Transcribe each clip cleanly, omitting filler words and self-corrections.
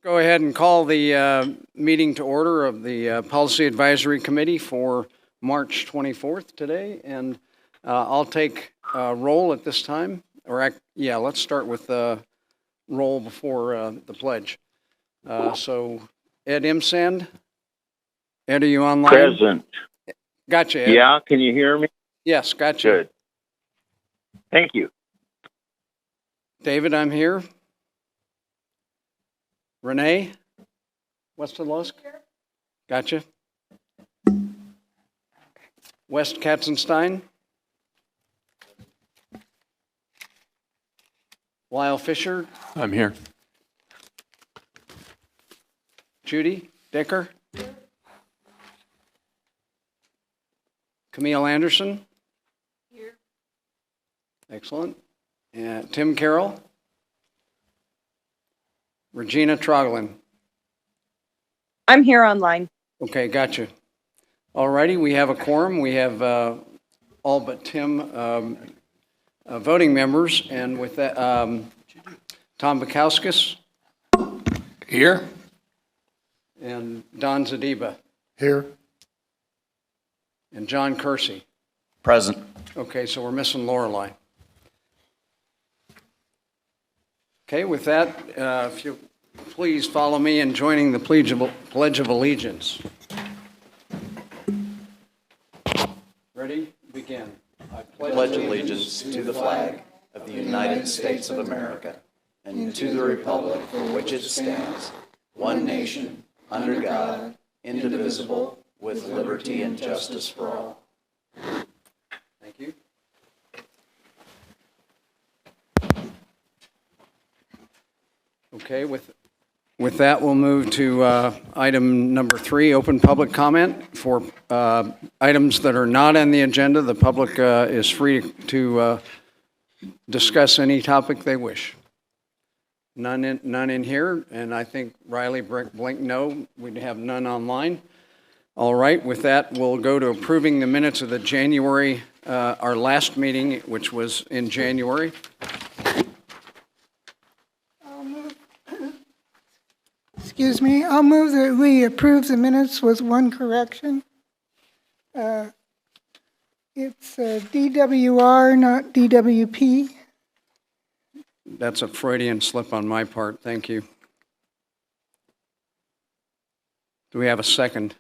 Go ahead and call the meeting to order of the Policy Advisory Committee for March 24th today. And I'll take roll at this time. Let's start with roll before the pledge. So Ed Imsand. Ed, are you online? Present. Gotcha, Ed. Yeah, can you hear me? Yes, gotcha. Good. Thank you. David, I'm here. Renee, Westerlusk? Gotcha. West Katzenstein? Lyle Fisher? I'm here. Judy Decker? Camille Anderson? Here. Excellent. And Tim Carroll? Regina Troglin. I'm here online. Okay, gotcha. All righty, we have a quorum. We have all but Tim voting members, and with that, Tom Bukowskis. Here. And Don Zadiba. Here. And John Kersey. Present. Okay, so we're missing Lorelei. Okay, with that, if you please follow me in joining the Pledge of Allegiance. Ready? Begin. I pledge allegiance to the flag of the United States of America and to the republic for which it stands, one nation, under God, indivisible, with liberty and justice for all. Thank you. Okay, with that, we'll move to item number 3, open public comment. For items that are not on the agenda, the public is free to discuss any topic they wish. None in here, and I think Riley blinked no. We have none online. All right, with that, we'll go to approving the minutes of the January, our last meeting, which was in January. Excuse me, I'll move that we approve the minutes with one correction. It's DWR, not DWP. That's a Freudian slip on my part. Thank you. Do we have a second?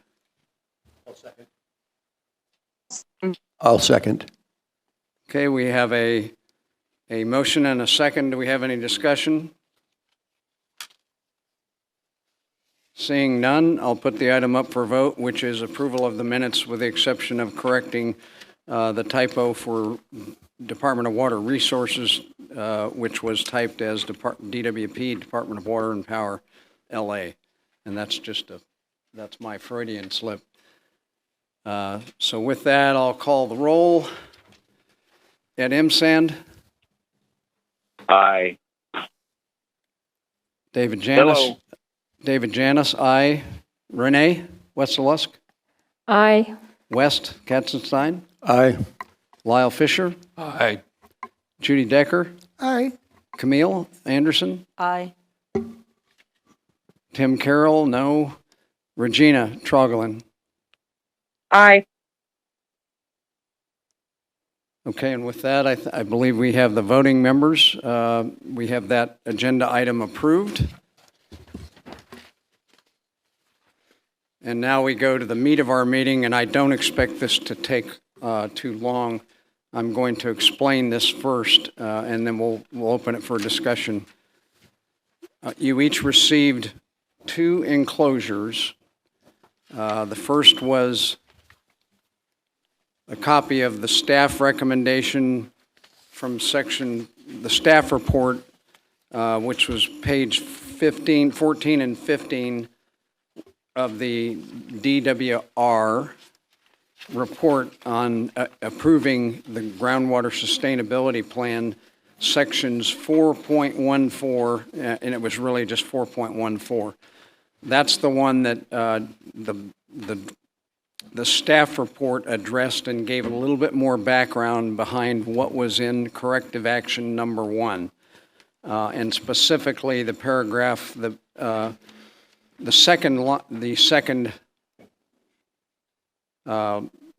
I'll second. Okay, we have a motion and a second. Do we have any discussion? Seeing none, I'll put the item up for vote, which is approval of the minutes with the exception of correcting the typo for Department of Water Resources, which was typed as DWP, Department of Water and Power, LA. And that's that's my Freudian slip. So with that, I'll call the roll. Ed Imsand. Aye. David Janis. Hello. David Janis, aye. Renee Westerlusk. Aye. West Katzenstein. Aye. Lyle Fisher. Aye. Judy Decker. Aye. Camille Anderson. Aye. Tim Carroll, no. Regina Troglin. Aye. Okay, and with that, I believe we have the voting members. We have that agenda item approved. And now we go to the meat of our meeting, and I don't expect this to take too long. I'm going to explain this first, and then we'll open it for discussion. You each received 2 enclosures. The first was a copy of the staff recommendation from the staff report, which was page 14 and 15 of the DWR report on approving the groundwater sustainability plan, sections 4.14, and it was really just 4.14. That's the one that the staff report addressed and gave a little bit more background behind what was in corrective action number 1. and specifically the paragraph, the second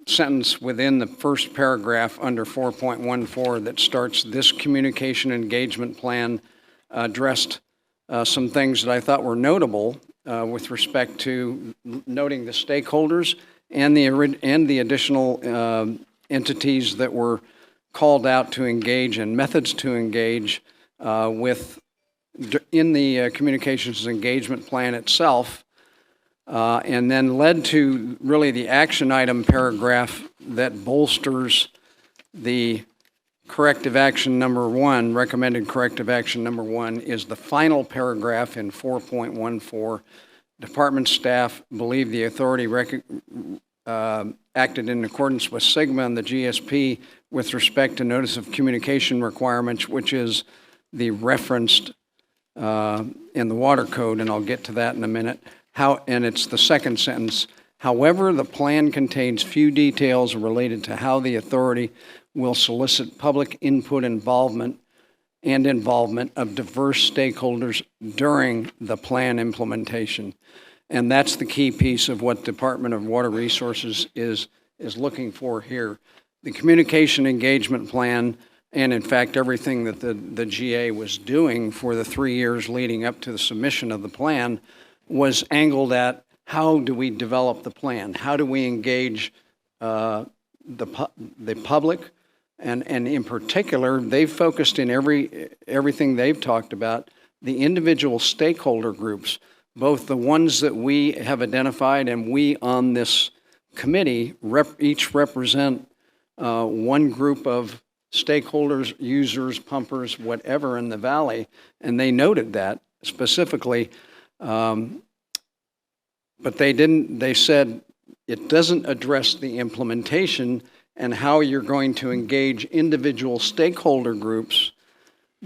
sentence within the first paragraph under 4.14 that starts, "This communication engagement plan addressed some things that I thought were notable with respect to noting the stakeholders and the additional entities that were called out to engage and methods to engage in the communications engagement plan itself, and then led to really the action item paragraph that bolsters the corrective action number 1, recommended corrective action number 1 is the final paragraph in 4.14. Department staff believe the authority acted in accordance with SIGMA and the GSP with respect to notice of communication requirements, which is the referenced in the water code, and I'll get to that in a minute. And it's the second sentence. However, the plan contains few details related to how the authority will solicit public input involvement of diverse stakeholders during the plan implementation. And that's the key piece of what Department of Water Resources is looking for here. The communication engagement plan, and in fact everything that the GA was doing for the 3 years leading up to the submission of the plan, was angled at how do we develop the plan? How do we engage the public? And in particular, they've focused in everything they've talked about, the individual stakeholder groups, both the ones that we have identified and we on this committee each represent one group of stakeholders, users, pumpers, whatever in the valley, and they noted that specifically. But they said it doesn't address the implementation and how you're going to engage individual stakeholder groups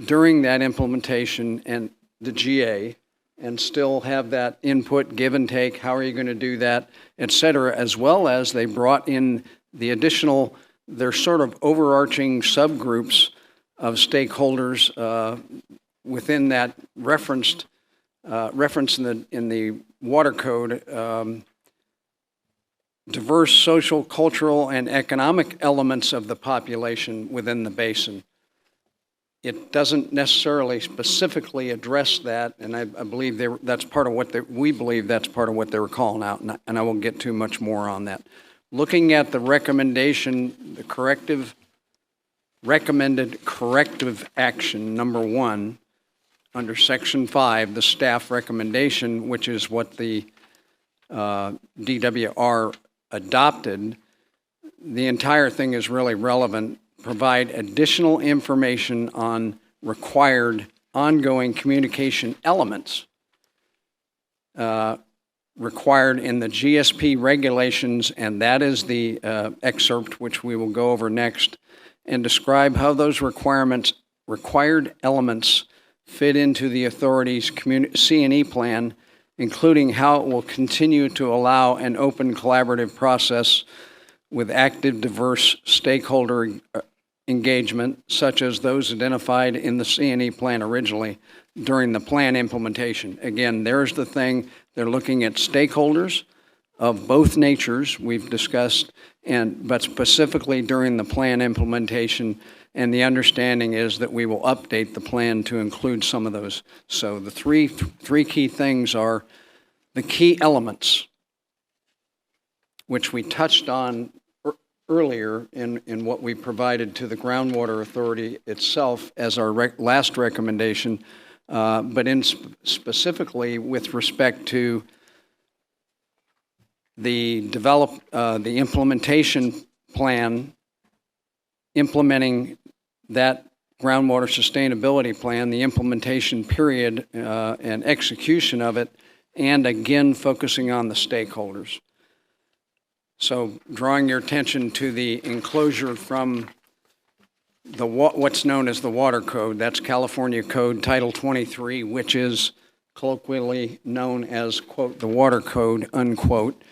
during that implementation and the GA and still have that input, give and take, how are you going to do that, et cetera, as well as they brought in the additional, their sort of overarching subgroups of stakeholders within that reference in the water code, diverse social, cultural, and economic elements of the population within the basin. It doesn't necessarily specifically address that, and I believe that's part of what we believe that's part of what they were calling out, and I won't get too much more on that. Looking at the recommendation, the recommended corrective action number 1 under section 5, the staff recommendation, which is what the DWR adopted, the entire thing is really relevant. Provide additional information on required ongoing communication elements required in the GSP regulations, and that is the excerpt which we will go over next, and describe how those required elements fit into the authority's C&E plan, including how it will continue to allow an open collaborative process with active, diverse stakeholder engagement, such as those identified in the C&E plan originally during the plan implementation. Again, there's the thing. They're looking at stakeholders of both natures we've discussed, but specifically during the plan implementation, and the understanding is that we will update the plan to include some of those. So the three key things are the key elements, which we touched on earlier in what we provided to the Groundwater Authority itself as our last recommendation, but specifically with respect to the implementation plan, implementing that groundwater sustainability plan, the implementation period and execution of it, and again focusing on the stakeholders. So drawing your attention to the enclosure from what's known as the Water Code, that's California Code Title 23, which is colloquially known as, quote, the Water Code, unquote.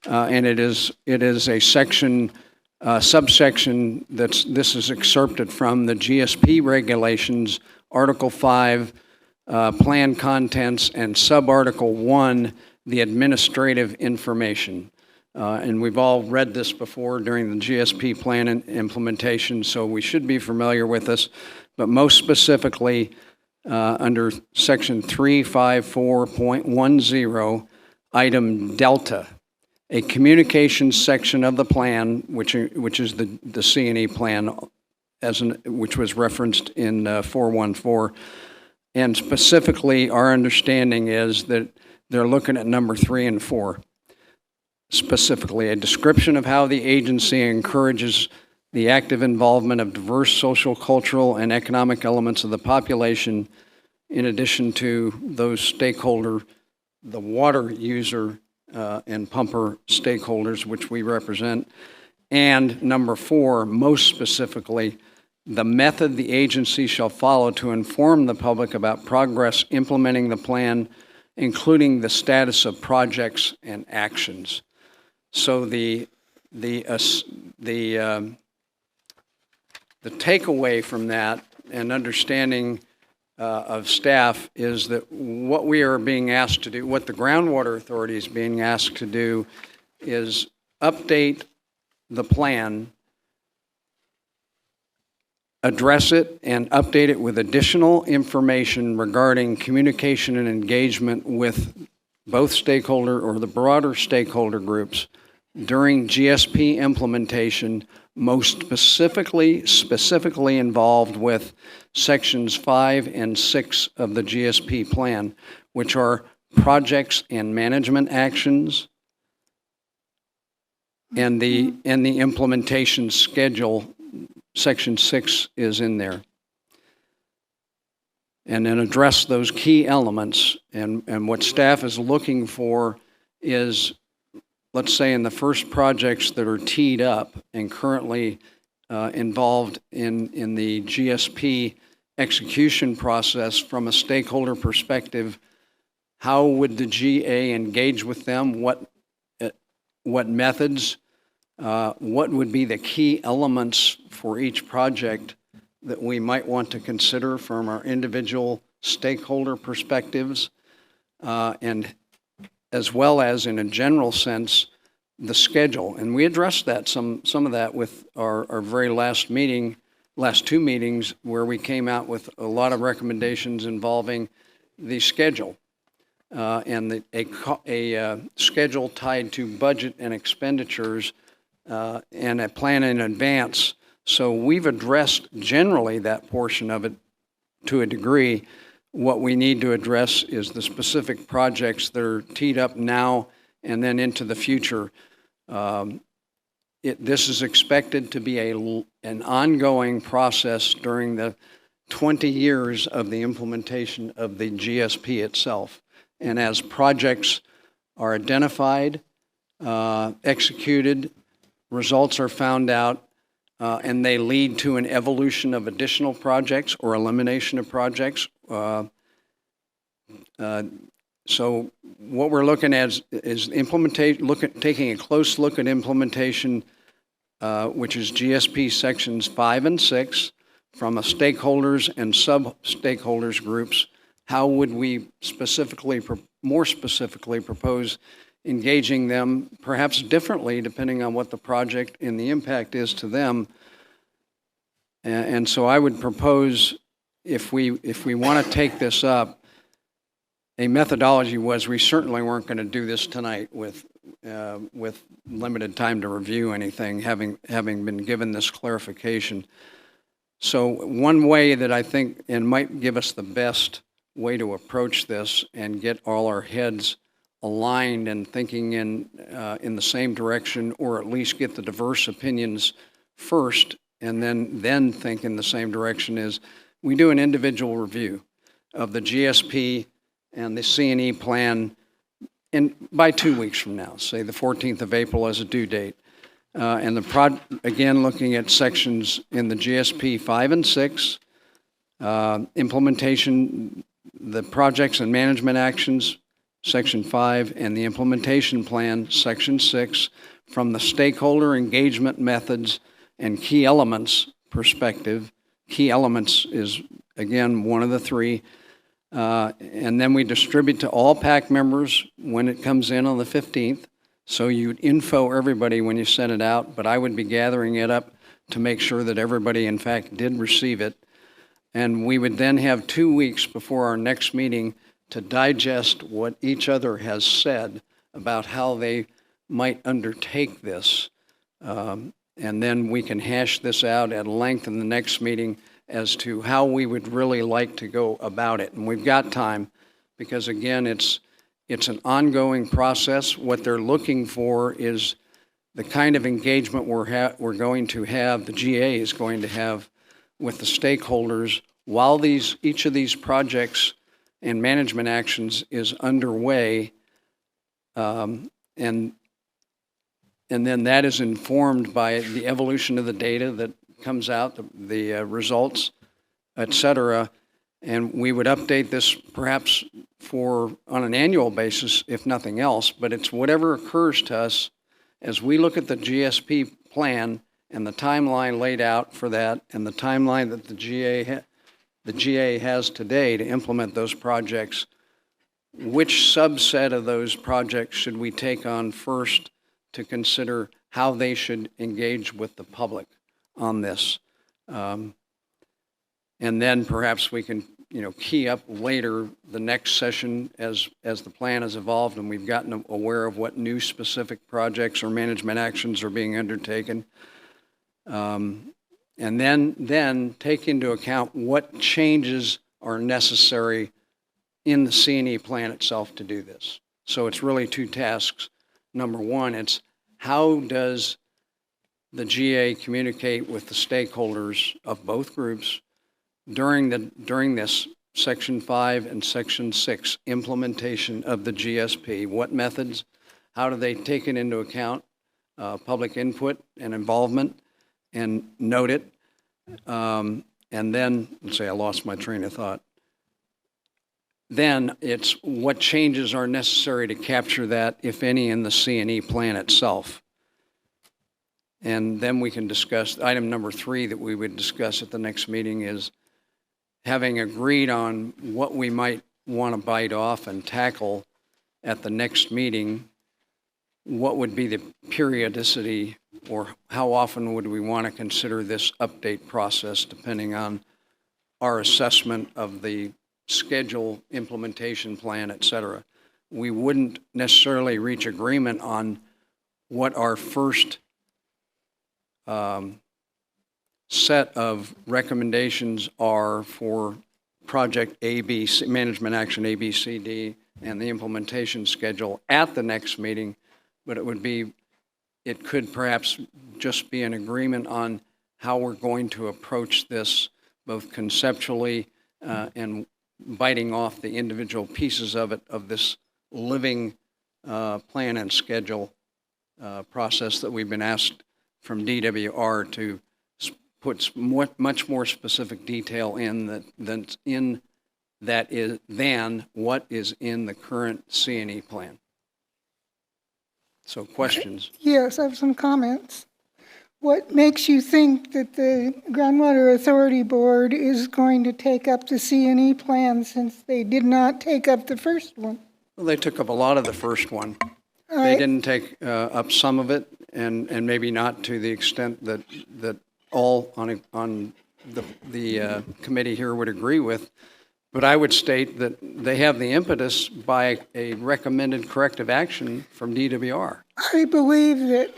And it is a section, subsection this is excerpted from the GSP regulations Article 5, plan contents, and Subarticle 1, the administrative information. And we've all read this before during the GSP plan implementation, so we should be familiar with this. But most specifically, under Section 354.10, Item Delta, a communications section of the plan, which is the C&E plan, which was referenced in 414. And specifically, our understanding is that they're looking at number 3 and 4. Specifically, a description of how the agency encourages the active involvement of diverse social, cultural, and economic elements of the population, in addition to those the water user and pumper stakeholders, which we represent. And number 4, most specifically, the method the agency shall follow to inform the public about progress implementing the plan, including the status of projects and actions. So the takeaway from that and understanding of staff is that what we are being asked to do, what the Groundwater Authority is being asked to do, is update the plan, address it, and update it with additional information regarding communication and engagement with both stakeholder or the broader stakeholder groups during GSP implementation, most specifically involved with sections 5 and 6 of the GSP plan, which are projects and management actions, and the implementation schedule. Section 6 is in there. And then address those key elements. And what staff is looking for is, let's say in the first projects that are teed up and currently involved in the GSP execution process from a stakeholder perspective, how would the GA engage with them? What methods? What would be the key elements for each project that we might want to consider from our individual stakeholder perspectives, and as well as, in a general sense, the schedule. And we addressed that some of that with our very last two meetings, where we came out with a lot of recommendations involving the schedule and a schedule tied to budget and expenditures and a plan in advance. So we've addressed generally that portion of it to a degree. What we need to address is the specific projects that are teed up now and then into the future. This is expected to be an ongoing process during the 20 years of the implementation of the GSP itself. And as projects are identified, executed, results are found out, and they lead to an evolution of additional projects or elimination of projects. So what we're looking at is taking a close look at implementation, which is GSP sections 5 and 6, from a stakeholders and sub-stakeholders groups. How would we more specifically propose engaging them, perhaps differently depending on what the project and the impact is to them? And so I would propose, if we want to take this up, a methodology was we certainly weren't going to do this tonight with limited time to review anything, having been given this clarification. So one way that I think, and might give us the best way to approach this and get all our heads aligned and thinking in the same direction, or at least get the diverse opinions first and then think in the same direction, is we do an individual review of the GSP and the C&E plan by 2 weeks from now, say the 14th of April as a due date. And again, looking at sections in the GSP 5 and 6, implementation, the projects and management actions, Section 5, and the implementation plan, Section 6, from the stakeholder engagement methods and key elements perspective. Key elements is again, one of the three. And then we distribute to all PAC members when it comes in on the 15th. So you'd info everybody when you send it out, but I would be gathering it up to make sure that everybody, in fact, did receive it. And we would then have 2 weeks before our next meeting to digest what each other has said about how they might undertake this. And then we can hash this out at length in the next meeting as to how we would really like to go about it. And we've got time because, again, it's an ongoing process. What they're looking for is the kind of engagement we're going to have, the GA is going to have with the stakeholders while each of these projects and management actions is underway. And then that is informed by the evolution of the data that comes out, the results, et cetera. And we would update this perhaps on an annual basis, if nothing else, but it's whatever occurs to us as we look at the GSP plan and the timeline laid out for that and the timeline that the GA has today to implement those projects. Which subset of those projects should we take on first to consider how they should engage with the public on this? And then perhaps we can, key up later the next session as the plan has evolved and we've gotten aware of what new specific projects or management actions are being undertaken. And then take into account what changes are necessary in the C&E plan itself to do this. So it's really two tasks. Number one, it's how does the GA communicate with the stakeholders of both groups during this Section 5 and Section 6 implementation of the GSP? What methods? How do they take it into account? Public input and involvement, and note it. And then, let's say I lost my train of thought. Then it's what changes are necessary to capture that, if any, in the C&E plan itself. And then we can discuss, item number 3 that we would discuss at the next meeting is having agreed on what we might want to bite off and tackle at the next meeting, what would be the periodicity or how often would we want to consider this update process depending on our assessment of the schedule, implementation plan, et cetera. We wouldn't necessarily reach agreement on what our first set of recommendations are for project ABC, management action ABCD, and the implementation schedule at the next meeting, but it could perhaps just be an agreement on how we're going to approach this, both conceptually and biting off the individual pieces of it, of this living plan and schedule process that we've been asked from DWR to put much more specific detail in than what is in the current C&E plan. So questions? Yes, I have some comments. What makes you think that the Groundwater Authority Board is going to take up the C&E plan since they did not take up the first one? Well, they took up a lot of the first one. All They right. didn't take up some of it, and maybe not to the extent that all on the committee here would agree with. But I would state that they have the impetus by a recommended corrective action from DWR. I believe that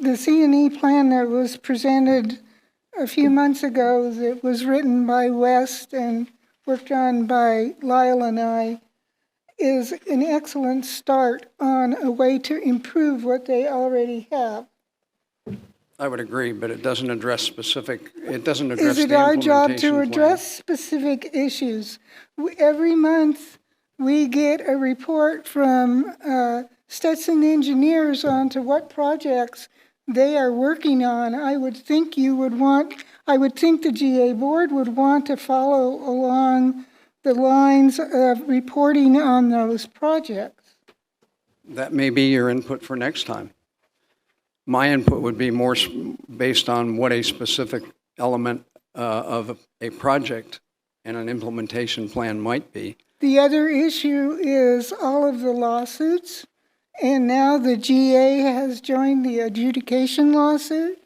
the C&E plan that was presented a few months ago, that was written by West and worked on by Lyle and I, is an excellent start on a way to improve what they already have. I would agree, but it doesn't address specific, it doesn't Is address the it our job implementation to plan. address specific issues? Every month, we get a report from Stetson Engineers on to what projects they are working on. I would think the GA board would want to follow along the lines of reporting on those projects. That may be your input for next time. My input would be more based on what a specific element of a project and an implementation plan might be. The other issue is all of the lawsuits, and now the GA has joined the adjudication lawsuit.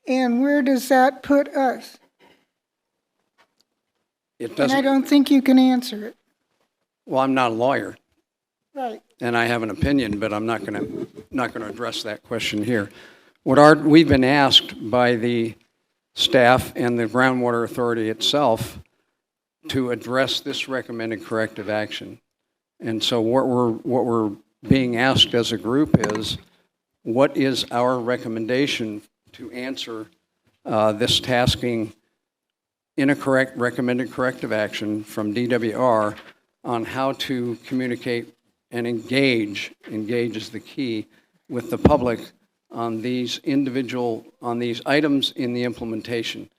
And where does that put us? It And I doesn't, don't think you can answer it. well, I'm not a lawyer, Right. and I have an opinion, but I'm not going to address that question here. We've been asked by the staff and the Groundwater Authority itself to address this recommended corrective action. And so what we're being asked as a group is, what is our recommendation to answer this tasking in a recommended corrective action from DWR on how to communicate and engage is the key, with the public on these items in the implementation,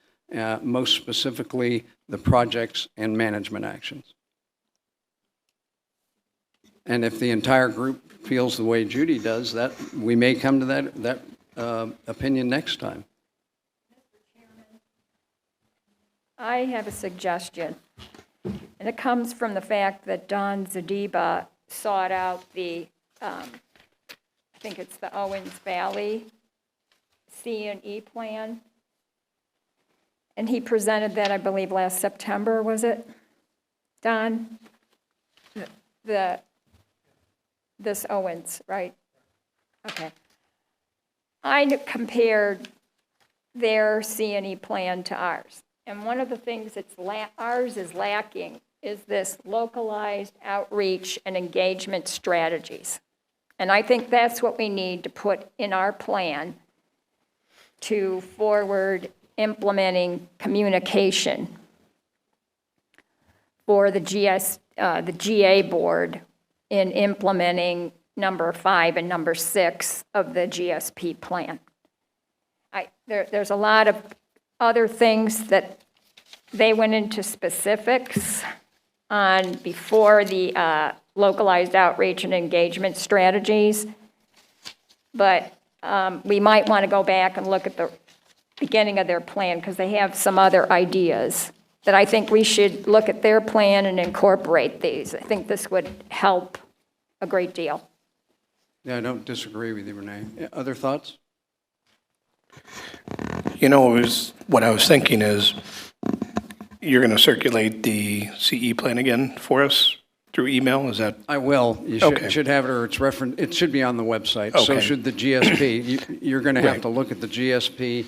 most specifically the projects and management actions. And if the entire group feels the way Judy does, that we may come to that opinion next time. I have a suggestion, and it comes from the fact that Don Zadiba sought out the, I think it's the Owens Valley C&E plan, and he presented that, I believe, last September, was it, Don? This Owens, right? Okay. I compared their C&E plan to ours. And one of the things that's ours is lacking is this localized outreach and engagement strategies. And I think that's what we need to put in our plan to forward implementing communication for the GA board in implementing number 5 and number 6 of the GSP plan. There's a lot of other things that they went into specifics on before the localized outreach and engagement strategies, but we might want to go back and look at the beginning of their plan, because they have some other ideas that I think we should look at their plan and incorporate these. I think this would help a great deal. Yeah, I don't disagree with you, Renee. Other thoughts? You know, what I was thinking is, you're going to circulate the CE plan again for us through email? Is that? I will. You Okay. should have it, or it's referenced. It should be on the website. So Okay. should the GSP. You're going to have Right. to look at the GSP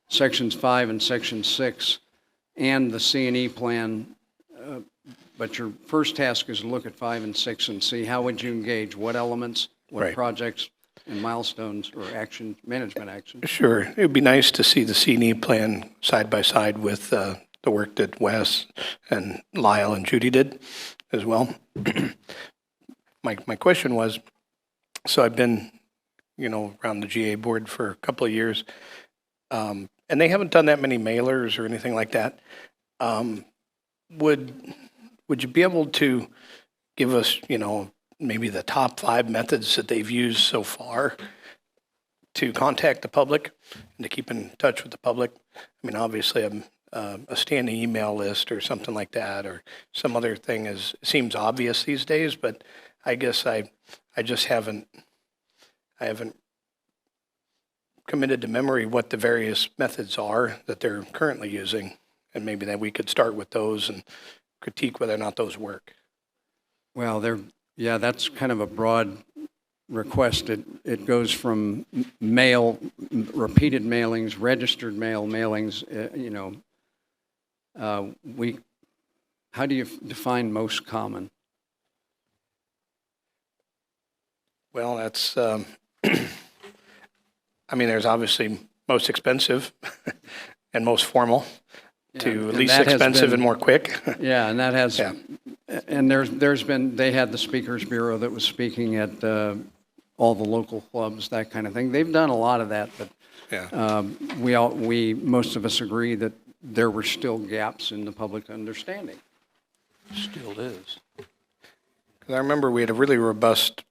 sections 5 and section 6 and the C&E plan. But your first task is to look at 5 and 6 and see how would you engage, what elements, what Right. projects and milestones or management actions. Sure. It would be nice to see the C&E plan side by side with the work that Wes and Lyle and Judy did as well. My question was, so I've been, around the GA board for a couple of years, and they haven't done that many mailers or anything like that. Would you be able to give us, maybe the top 5 methods that they've used so far to contact the public and to keep in touch with the public? I mean, obviously, a standing email list or something like that, or some other thing seems obvious these days, but I guess I just haven't committed to memory what the various methods are that they're currently using, and maybe that we could start with those and critique whether or not those work. Well, that's kind of a broad request. It goes from repeated mailings, registered mailings, how do you define most common? Well, that's, there's obviously most expensive and most formal to and least that has expensive been- and more quick. Yeah, and that has, Yeah. and they had the Speakers Bureau that was speaking at all the local clubs, that kind of thing. They've done a lot of that, but Yeah. most of us agree that there were still gaps in the public understanding. Still is. Because I remember we had a really robust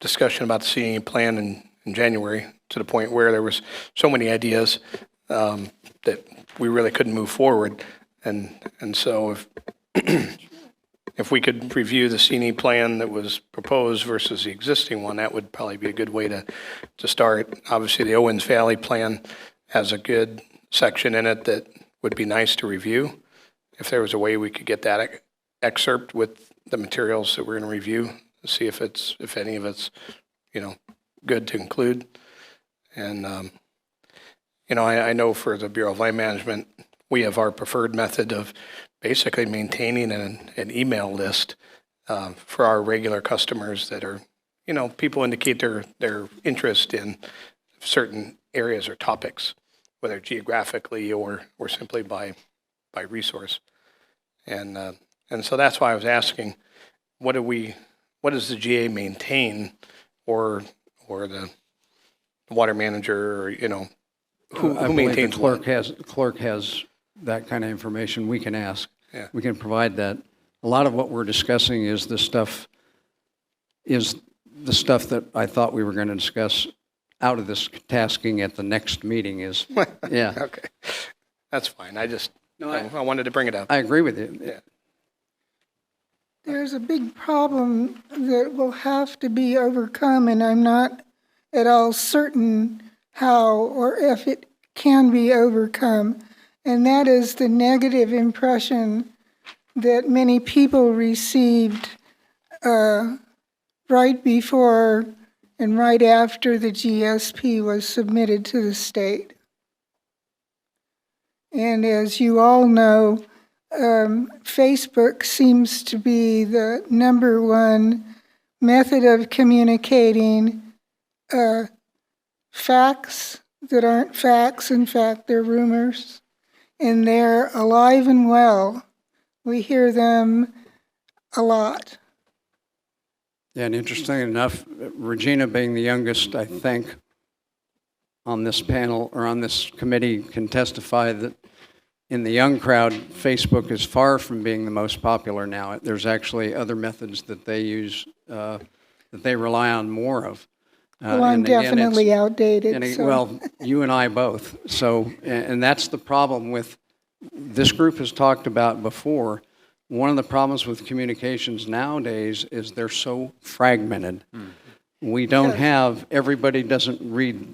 discussion about the CE plan in January, to the point where there was so many ideas that we really couldn't move forward. And so if we could review the CNE plan that was proposed versus the existing one, that would probably be a good way to start. Obviously, the Owens Valley plan has a good section in it that would be nice to review. If there was a way we could get that excerpt with the materials that we're going to review, see if any of it's, good to include. And, I know for the Bureau of Land Management, we have our preferred method of basically maintaining an email list for our regular customers that are, people indicate their interest in certain areas or topics, whether geographically or simply by resource. And so that's why I was asking, what does the GA maintain, or the water manager, or, who I believe maintains the what? clerk has that kind of information. We can ask. Yeah. We can provide that. A lot of what we're discussing is the stuff that I thought we were going to discuss out of this tasking at the next meeting is, yeah. Okay, that's fine. I wanted to bring it up. I agree with you. Yeah. There's a big problem that will have to be overcome, and I'm not at all certain how or if it can be overcome, and that is the negative impression that many people received right before and right after the GSP was submitted to the state. And as you all know, Facebook seems to be the number one method of communicating facts that aren't facts. In fact, they're rumors, and they're alive and well. We hear them a lot. Yeah, and interesting enough, Regina being the youngest, I think, on this panel or on this committee can testify that in the young crowd, Facebook is far from being the most popular now. There's actually other methods that they use, that they rely on more of. Well, I'm and again, definitely outdated. So. Well, you and I both. So, and that's the problem with, this group has talked about before, one of the problems with communications nowadays is they're so fragmented. We don't have, everybody doesn't read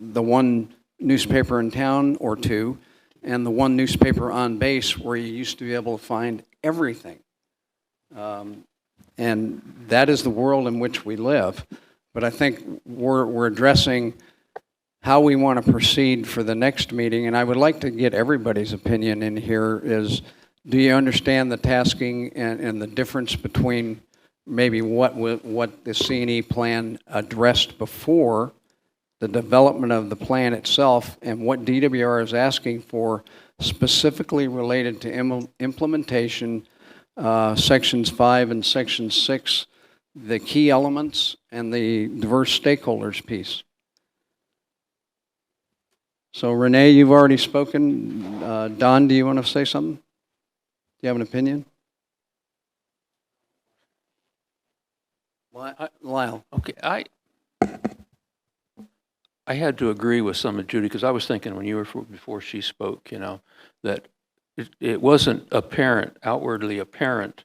the one newspaper in town or two, and the one newspaper on base where you used to be able to find everything. And that is the world in which we live. But I think we're addressing how we want to proceed for the next meeting, and I would like to get everybody's opinion in here is, do you understand the tasking and the difference between maybe what the CNE plan addressed before the development of the plan itself and what DWR is asking for specifically related to implementation, sections 5 and section 6, the key elements and the diverse stakeholders piece. So Renee, you've already spoken. Don, do you want to say something? Do you have an opinion? Lyle. Okay, I had to agree with some of Judy, because I was thinking when you were, before she spoke, that it wasn't outwardly apparent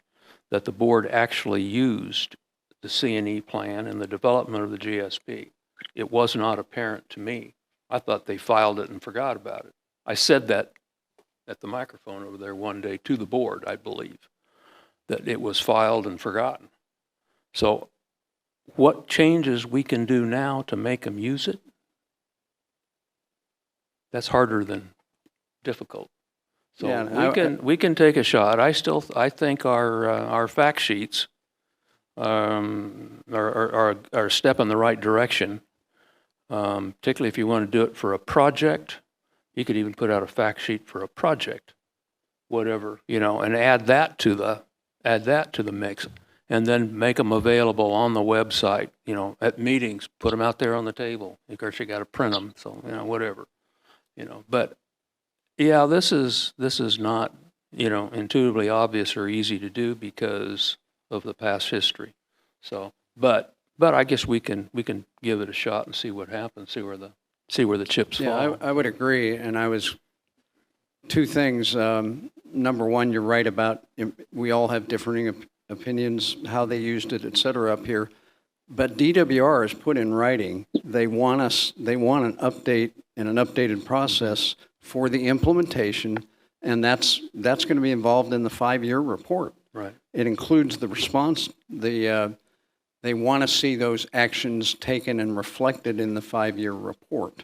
that the board actually used the CNE plan in the development of the GSP. It was not apparent to me. I thought they filed it and forgot about it. I said that at the microphone over there one day to the board, I believe, that it was filed and forgotten. So what changes we can do now to make them use it? That's harder than difficult. So yeah, we can take a shot. I think our fact sheets are a step in the right direction. Particularly if you want to do it for a project, you could even put out a fact sheet for a project, whatever, and add that to the mix, and then make them available on the website, at meetings, put them out there on the table. Of course, you got to print them, so whatever, But yeah, this is not intuitively obvious or easy to do because of the past history. So, but I guess we can give it a shot and see what happens, see where the chips fall. Yeah, I would agree, and I was two things. Number one, you're right about, we all have differing opinions, how they used it, et cetera, up here. But DWR has put in writing, they want an update and an updated process for the implementation, and that's going to be involved in the 5-year report. Right. It includes the response, they want to see those actions taken and reflected in the 5-year report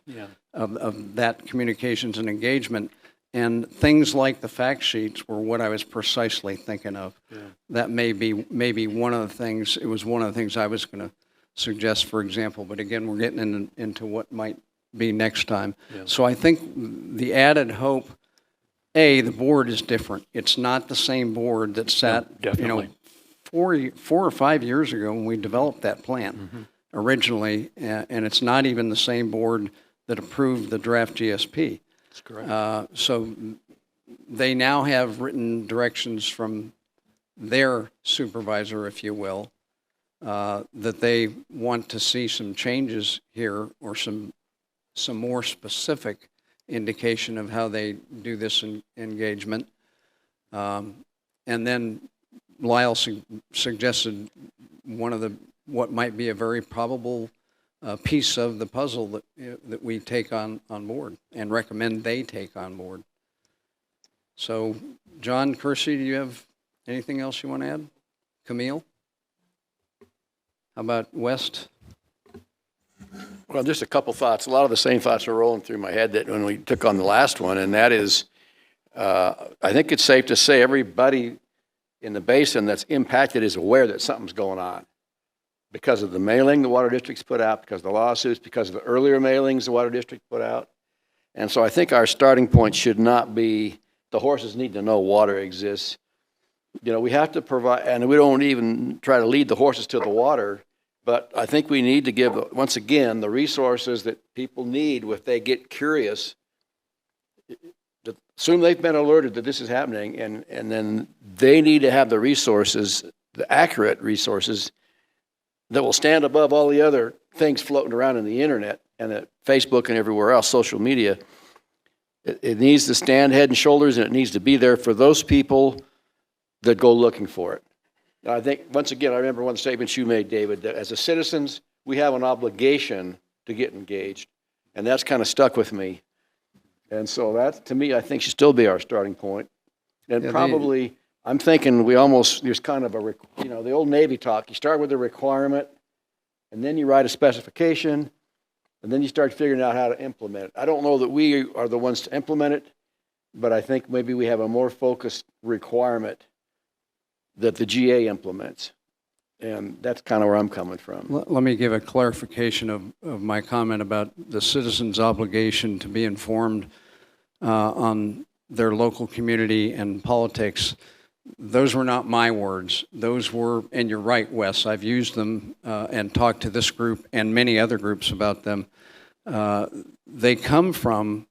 of that communications and engagement. And things like the fact sheets were what I was precisely thinking of. Yeah. That may be one of the things, it was one of the things I was going to suggest, for example. But again, we're getting into what might be next time. Yeah. So I think the added hope, the board is different. It's not the same board that sat, 4 or 5 years ago when we developed that plan originally, and it's not even the same board that approved the draft GSP. That's correct. So they now have written directions from their supervisor, if you will, that they want to see some changes here or some more specific indication of how they do this engagement. And then Lyle suggested what might be a very probable piece of the puzzle that we take on board and recommend they take on board. So, John, Kersey, do you have anything else you want to add? Camille? How about West? Well, just a couple thoughts. A lot of the same thoughts are rolling through my head that when we took on the last one, and that is, I think it's safe to say everybody in the basin that's impacted is aware that something's going on because of the mailing the water districts put out, because of the lawsuits, because of the earlier mailings the water district put out. And so I think our starting point should not be the horses need to know water exists. You know, we have to provide, and we don't even try to lead the horses to the water, but I think we need to give, once again, the resources that people need if they get curious. Assume they've been alerted that this is happening, and then they need to have the resources, the accurate resources, that will stand above all the other things floating around in the internet and at Facebook and everywhere else, social media. It needs to stand head and shoulders, and it needs to be there for those people that go looking for it. Now, I think, once again, I remember one of the statements you made, David, that as a citizens, we have an obligation to get engaged, and that's kind of stuck with me. And so that, to me, I think should still be our starting point. And probably, I'm thinking there's kind of the old Navy talk. You start with a requirement, and then you write a specification, and then you start figuring out how to implement it. I don't know that we are the ones to implement it, but I think maybe we have a more focused requirement that the GA implements. And that's kind of where I'm coming from. Let me give a clarification of my comment about the citizens' obligation to be informed on their local community and politics. Those were not my words. Those were, and you're right, Wes, I've used them and talked to this group and many other groups about them. They come from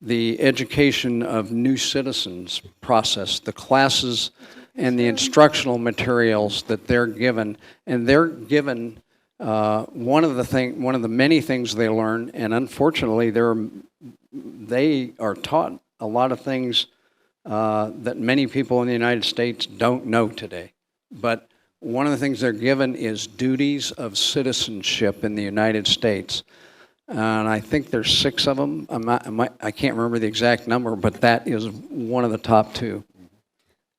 the education of new citizens process, the classes and the instructional materials that they're given. And they're given one of the many things they learn, and unfortunately they are taught a lot of things that many people in the United States don't know today. But one of the things they're given is duties of citizenship in the United States. And I think there's 6 of them. I can't remember the exact number, but that is one of the top 2.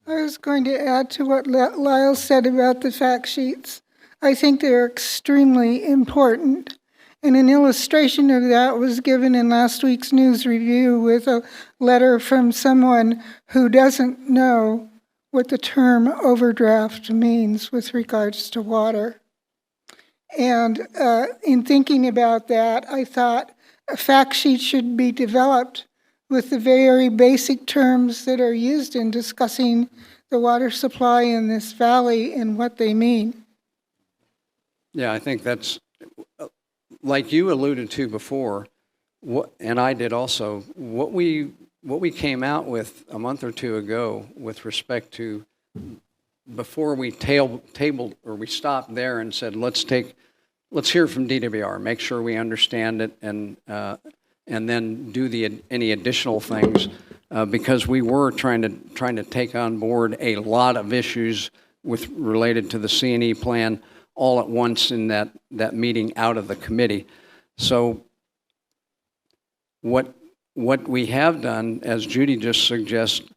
I was going to add to what Lyle said about the fact sheets. I think they're extremely important. And an illustration of that was given in last week's news review with a letter from someone who doesn't know what the term overdraft means with regards to water. And in thinking about that, I thought a fact sheet should be developed with the very basic terms that are used in discussing the water supply in this valley and what they mean. Yeah, I think that's, like you alluded to before, and I did also, what we came out with a month or 2 ago with respect to, before we tabled or we stopped there and said, let's hear from DWR, make sure we understand it, and then do any additional things. because we were trying to take on board a lot of issues related to the C&E plan all at once in that meeting out of the committee. So what we have done, as Judy just suggested,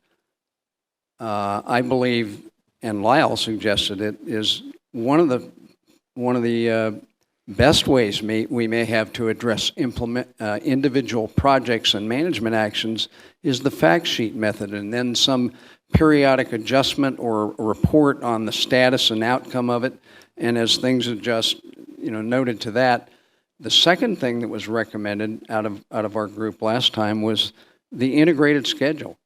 I believe, and Lyle suggested it, is one of the best ways we may have to address individual projects and management actions is the fact sheet method, and then some periodic adjustment or a report on the status and outcome of it. And as things adjust, noted to that. The second thing that was recommended out of our group last time was the integrated schedule.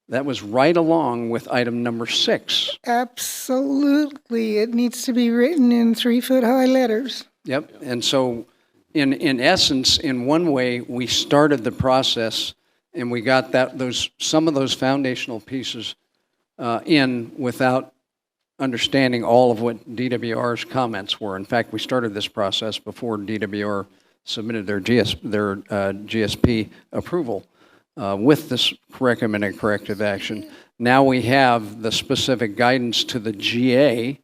That was right along with item number 6. Absolutely. It needs to be written in 3-foot-high letters. Yep. And so in essence, in one way, we started the process and we got some of those foundational pieces in without understanding all of what DWR's comments were. In fact, we started this process before DWR submitted their GSP approval with this recommended corrective action. Now we have the specific guidance to the GA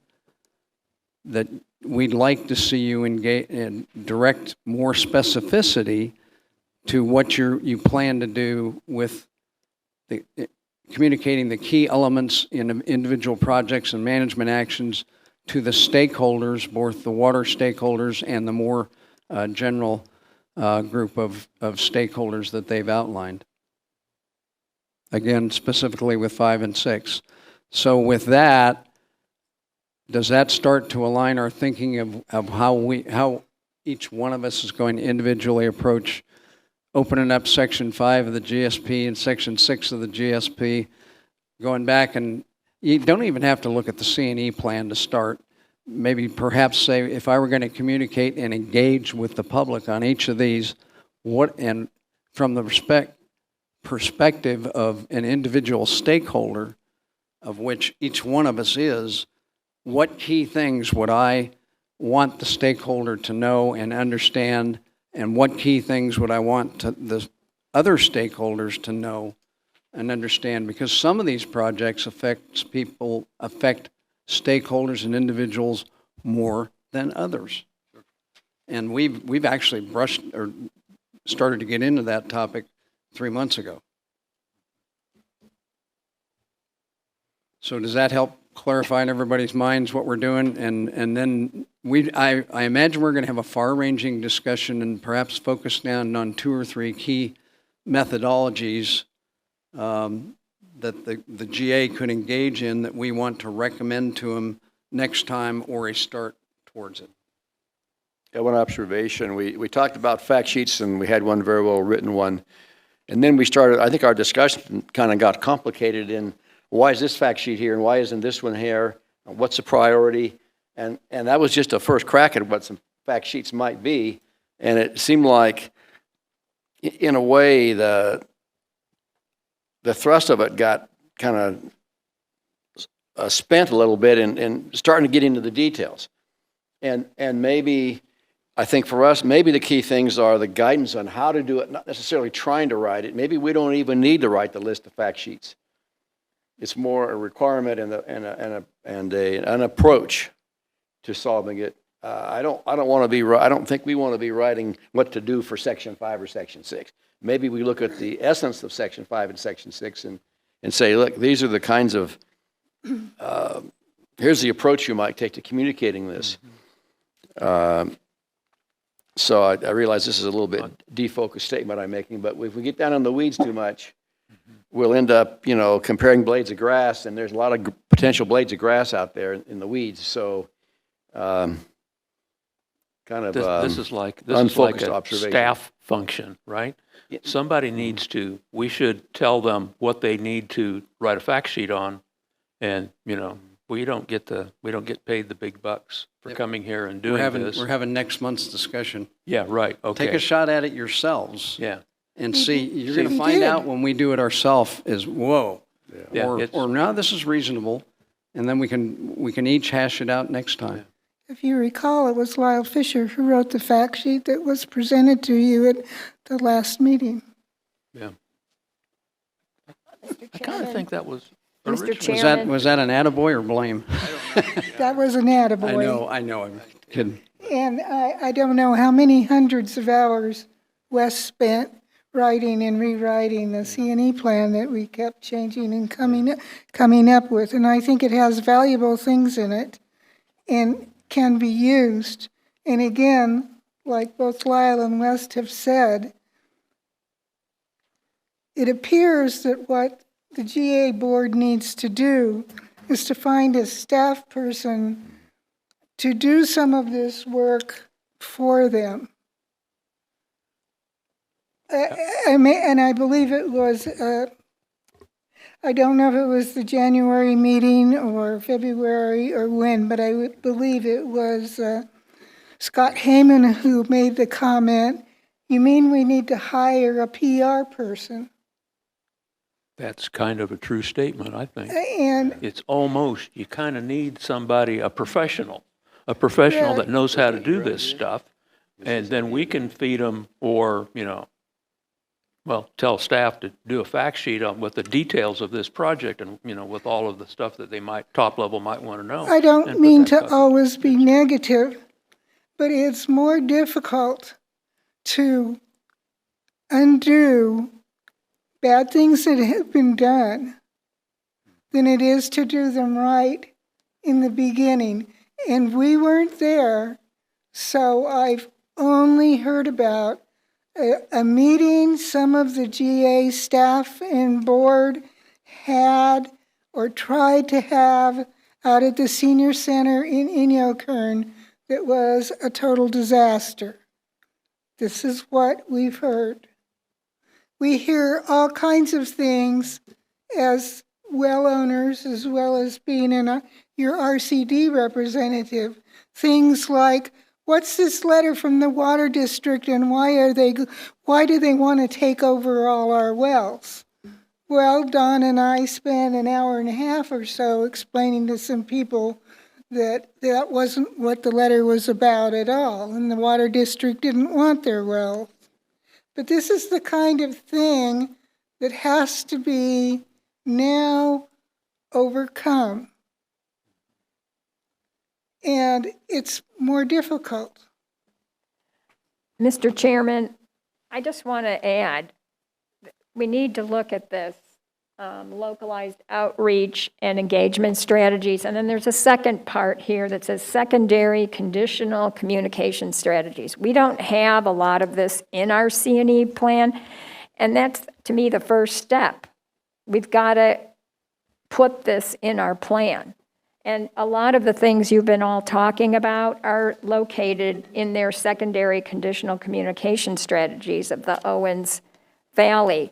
that we'd like to see you engage and direct more specificity to what you plan to do with communicating the key elements in individual projects and management actions to the stakeholders, both the water stakeholders and the more general group of stakeholders that they've outlined. Again, specifically with 5 and 6. So with that, does that start to align our thinking of how each one of us is going to individually approach opening up Section 5 of the GSP and Section 6 of the GSP, going back, and you don't even have to look at the C&E plan to start. Maybe perhaps say, if I were going to communicate and engage with the public on each of these, and from the perspective of an individual stakeholder, of which each one of us is, what key things would I want the stakeholder to know and understand, and what key things would I want the other stakeholders to know and understand? Because some of these projects affect stakeholders and individuals more than others. And we've actually started to get into that topic 3 months ago. So does that help clarify in everybody's minds what we're doing? And then I imagine we're going to have a far-ranging discussion and perhaps focus down on 2 or 3 key methodologies that the GA could engage in that we want to recommend to them next time, or a start towards it. Yeah, one observation. We talked about fact sheets, and we had one very well written one. And then we started, I think our discussion kind of got complicated in why is this fact sheet here and why isn't this one here? What's the priority? And that was just a first crack at what some fact sheets might be. And it seemed like, in a way, the thrust of it got kind of spent a little bit in starting to get into the details. And maybe, I think for us, maybe the key things are the guidance on how to do it, not necessarily trying to write it. Maybe we don't even need to write the list of fact sheets. It's more a requirement and an approach to solving it. I don't think we want to be writing what to do for Section 5 or Section 6. Maybe we look at the essence of Section 5 and Section 6 and say, look, these are the kinds of, here's the approach you might take to communicating this. So I realize this is a little bit defocused statement I'm making, but if we get down in the weeds too much, we'll end up, comparing blades of grass, and there's a lot of potential blades of grass out there in the weeds. So, kind of This is like unfocused a observation. staff function, right? Yeah. Somebody needs to, we should tell them what they need to write a fact sheet on, and, we don't get paid the big bucks for coming here and doing this. We're having next month's discussion. Yeah, right, okay. Take a shot at it yourselves. Yeah. And see, you're going to find out when we do it ourselves is, whoa. Yeah, Or now this is reasonable, and then we can each hash it out next time. If you recall, it was Lyle Fisher who wrote the fact sheet that was presented to you at the last meeting. Yeah. I kind of think that was Mr. originally. Chairman. Was that an attaboy or blame? That was an attaboy. I know, I'm kidding. And I don't know how many hundreds of hours Wes spent writing and rewriting the C&E plan that we kept changing and coming up with. And I think it has valuable things in it and can be used. And again, like both Lyle and West have said, it appears that what the GA board needs to do is to find a staff person to do some of this work for them. And I believe it was, I don't know if it was the January meeting or February or when, but I would believe it was Scott Heyman who made the comment, "You mean we need to hire a PR person?" That's kind of a true statement, I think. And It's almost, you kind of need somebody, a professional that knows how to do this stuff, and then we can feed them or, tell staff to do a fact sheet on with the details of this project and, with all of the stuff that they top level might want to know. I don't mean to always be negative, but it's more difficult to undo bad things that have been done than it is to do them right in the beginning. And we weren't there, so I've only heard about a meeting some of the GA staff and board had or tried to have out at the senior center in Inyokern that was a total disaster. This is what we've heard. We hear all kinds of things as well owners, as well as being your RCD representative. Things like, what's this letter from the water district and why do they want to take over all our wells? Well, Don and I spent an hour and a half or so explaining to some people that wasn't what the letter was about at all, and the water district didn't want their wells. But this is the kind of thing that has to be now overcome. And it's more difficult. Mr. Chairman, I just want to add, we need to look at this localized outreach and engagement strategies. And then there's a second part here that says secondary conditional communication strategies. We don't have a lot of this in our C&E plan, and that's, to me, the first step. We've got to put this in our plan. And a lot of the things you've been all talking about are located in their secondary conditional communication strategies of the Owens Valley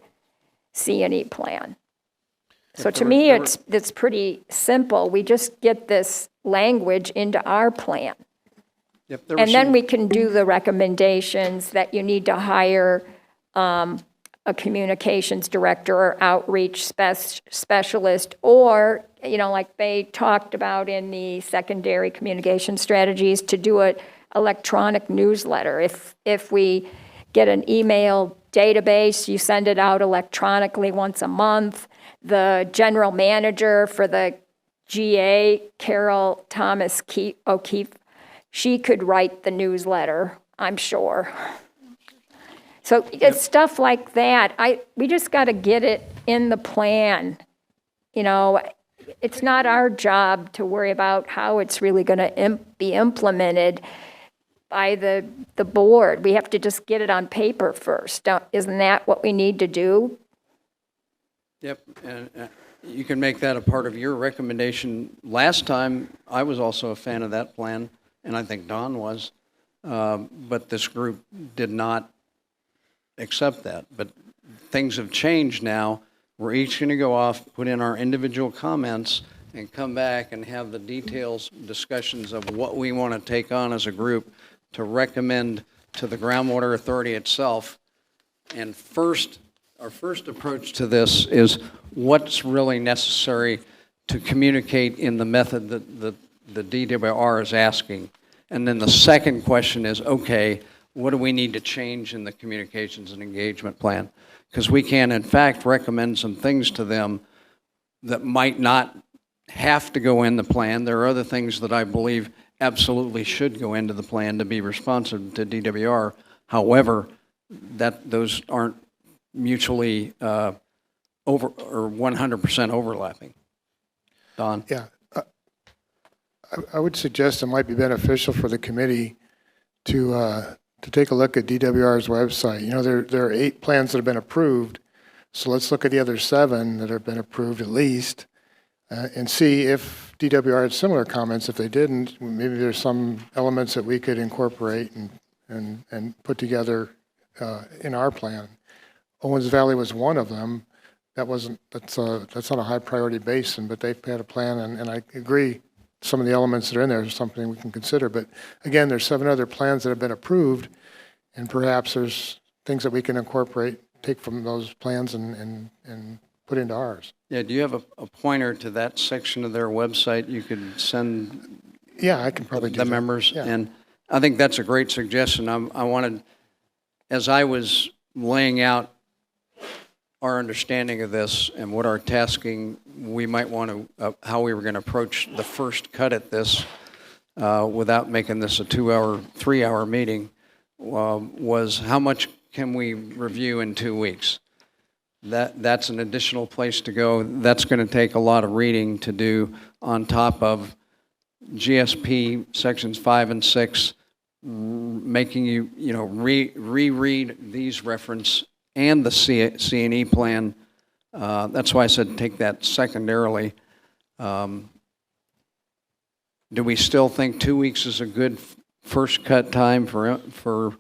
C&E plan. So to me, it's pretty simple. We just get this language into our plan. Yep, there And was then some- we can do the recommendations that you need to hire a communications director or outreach specialist, or, like they talked about in the secondary communication strategies, to do an electronic newsletter. If we get an email database, you send it out electronically once a month. The general manager for the GA, Carol Thomas O'Keefe, she could write the newsletter, I'm sure. So it's stuff like that. We just got to get it in the plan. It's not our job to worry about how it's really going to be implemented by the board. We have to just get it on paper first. Isn't that what we need to do? Yep, and you can make that a part of your recommendation. Last time, I was also a fan of that plan, and I think Don was, but this group did not accept that. But things have changed now. We're each going to go off, put in our individual comments, and come back and have the details, discussions of what we want to take on as a group to recommend to the Groundwater Authority itself. And our first approach to this is what's really necessary to communicate in the method that the DWR is asking. And then the second question is, okay, what do we need to change in the communications and engagement plan? Because we can, in fact, recommend some things to them that might not have to go in the plan. There are other things that I believe absolutely should go into the plan to be responsive to DWR. However, those aren't mutually over or 100% overlapping. Don? Yeah. I would suggest it might be beneficial for the committee to take a look at DWR's website. You know, there are 8 plans that have been approved, so let's look at the other 7 that have been approved at least, and see if DWR had similar comments. If they didn't, maybe there's some elements that we could incorporate and put together in our plan. Owens Valley was one of them. That's not a high priority basin, but they've had a plan, and I agree some of the elements that are in there is something we can consider. But again, there's 7 other plans that have been approved, and perhaps there's things that we can incorporate, take from those plans and put into ours. Yeah, do you have a pointer to that section of their website you could send? Yeah, I can probably do the that. members? Yeah. And I think that's a great suggestion. I wanted, as I was laying out our understanding of this and what our tasking, we might want to, how we were going to approach the first cut at this without making this a 2-hour, 3-hour meeting, was how much can we review in 2 weeks? That's an additional place to go. That's going to take a lot of reading to do on top of GSP sections 5 and 6, making you reread these reference and the C&E plan. That's why I said take that secondarily. Do we still think 2 weeks is a good first cut time for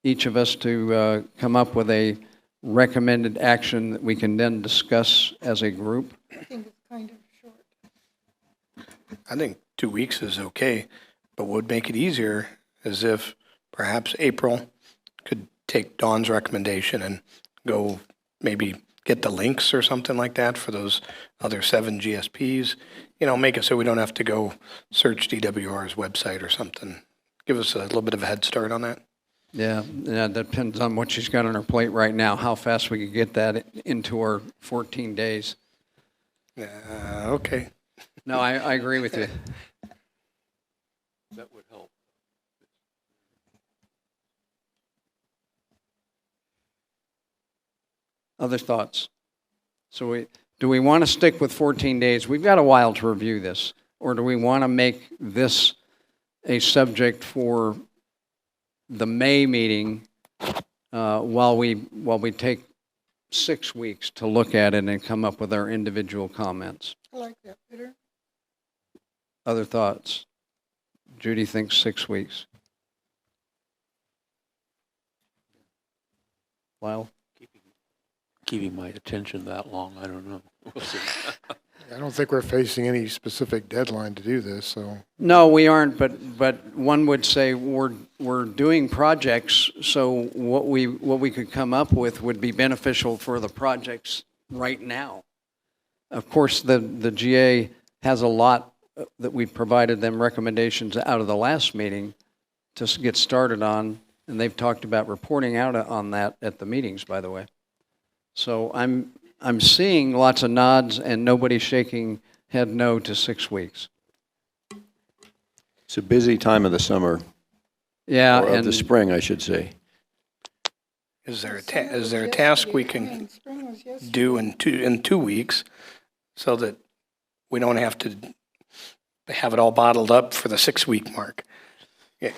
each of us to come up with a recommended action that we can then discuss as a group? I think it's kind of short. I think 2 weeks is okay, but what would make it easier is if perhaps April could take Dawn's recommendation and go maybe get the links or something like that for those other 7 GSPs. You know, make it so we don't have to go search DWR's website or something. Give us a little bit of a head start on that. Yeah, that depends on what she's got on her plate right now, how fast we could get that into our 14 days. Okay. No, I agree with you. That would help. Other thoughts? So do we want to stick with 14 days? We've got a while to review this. Or do we want to make this a subject for the May meeting while we take 6 weeks to look at it and come up with our individual comments? I like that better. Other thoughts? Judy thinks 6 weeks. Lyle? Keeping my attention that long, I don't know. We'll see. I don't think we're facing any specific deadline to do this, so. No, we aren't, but one would say we're doing projects, so what we could come up with would be beneficial for the projects right now. Of course, the GA has a lot that we provided them recommendations out of the last meeting to get started on, and they've talked about reporting out on that at the meetings, by the way. So I'm seeing lots of nods and nobody shaking head no to 6 weeks. It's a busy time of the summer, Yeah, or of and the spring, I should say. Is there a task we can Spring was yesterday. do in 2 weeks so that we don't have to have it all bottled up for the 6-week mark?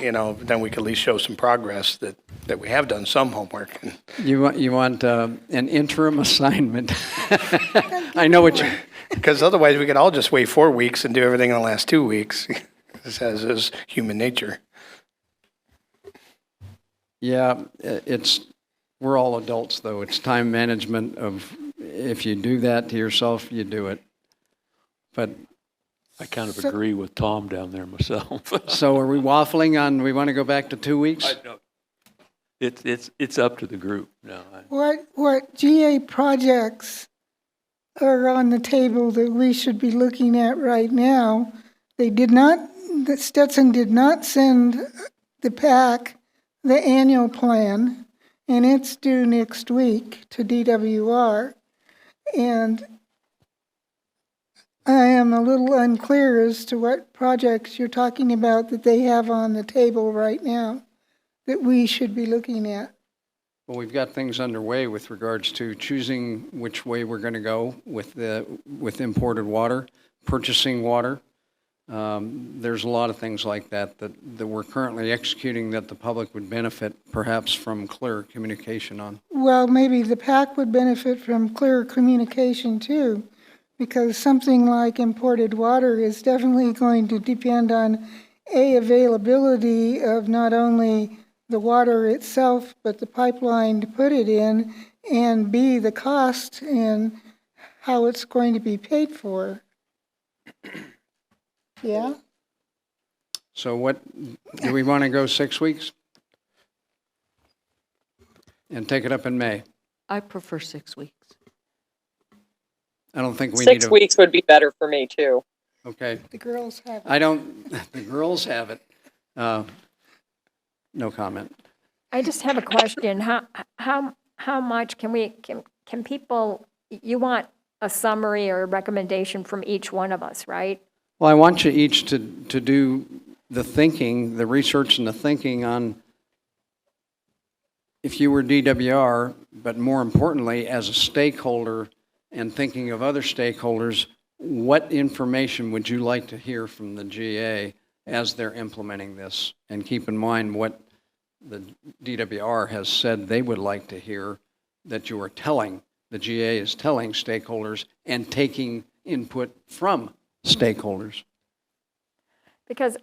You know, then we can at least show some progress that we have done some homework. you want an interim assignment. I know what you. Because otherwise we could all just wait 4 weeks and do everything in the last 2 weeks. This is human nature. Yeah, we're all adults though. It's time management of if you do that to yourself, you do it. But I kind of agree with Tom down there myself. so are we waffling on? We want to go back to 2 weeks? It's up to the group. No, What GA projects are on the table that we should be looking at right now? Stetson did not send the PAC the annual plan, and it's due next week to DWR. And I am a little unclear as to what projects you're talking about that they have on the table right now that we should be looking at. Well, we've got things underway with regards to choosing which way we're going to go with imported water, purchasing water. There's a lot of things like that we're currently executing that the public would benefit perhaps from clear communication on. Well, maybe the PAC would benefit from clearer communication too, because something like imported water is definitely going to depend on availability of not only the water itself, but the pipeline to put it in, and B, the cost and how it's going to be paid for. Yeah? So what, do we want to go 6 weeks? And take it up in May? I prefer 6 weeks. I don't think we need 6 weeks would be better for me too. Okay. The girls have it. I don't, the girls have it. No comment. I just have a question. How much can people, you want a summary or a recommendation from each one of us, right? Well, I want you each to do the thinking, the research and the thinking on if you were DWR, but more importantly, as a stakeholder and thinking of other stakeholders, what information would you like to hear from the GA as they're implementing this? And keep in mind what the DWR has said they would like to hear that you are telling, the GA is telling stakeholders and taking input from stakeholders. Because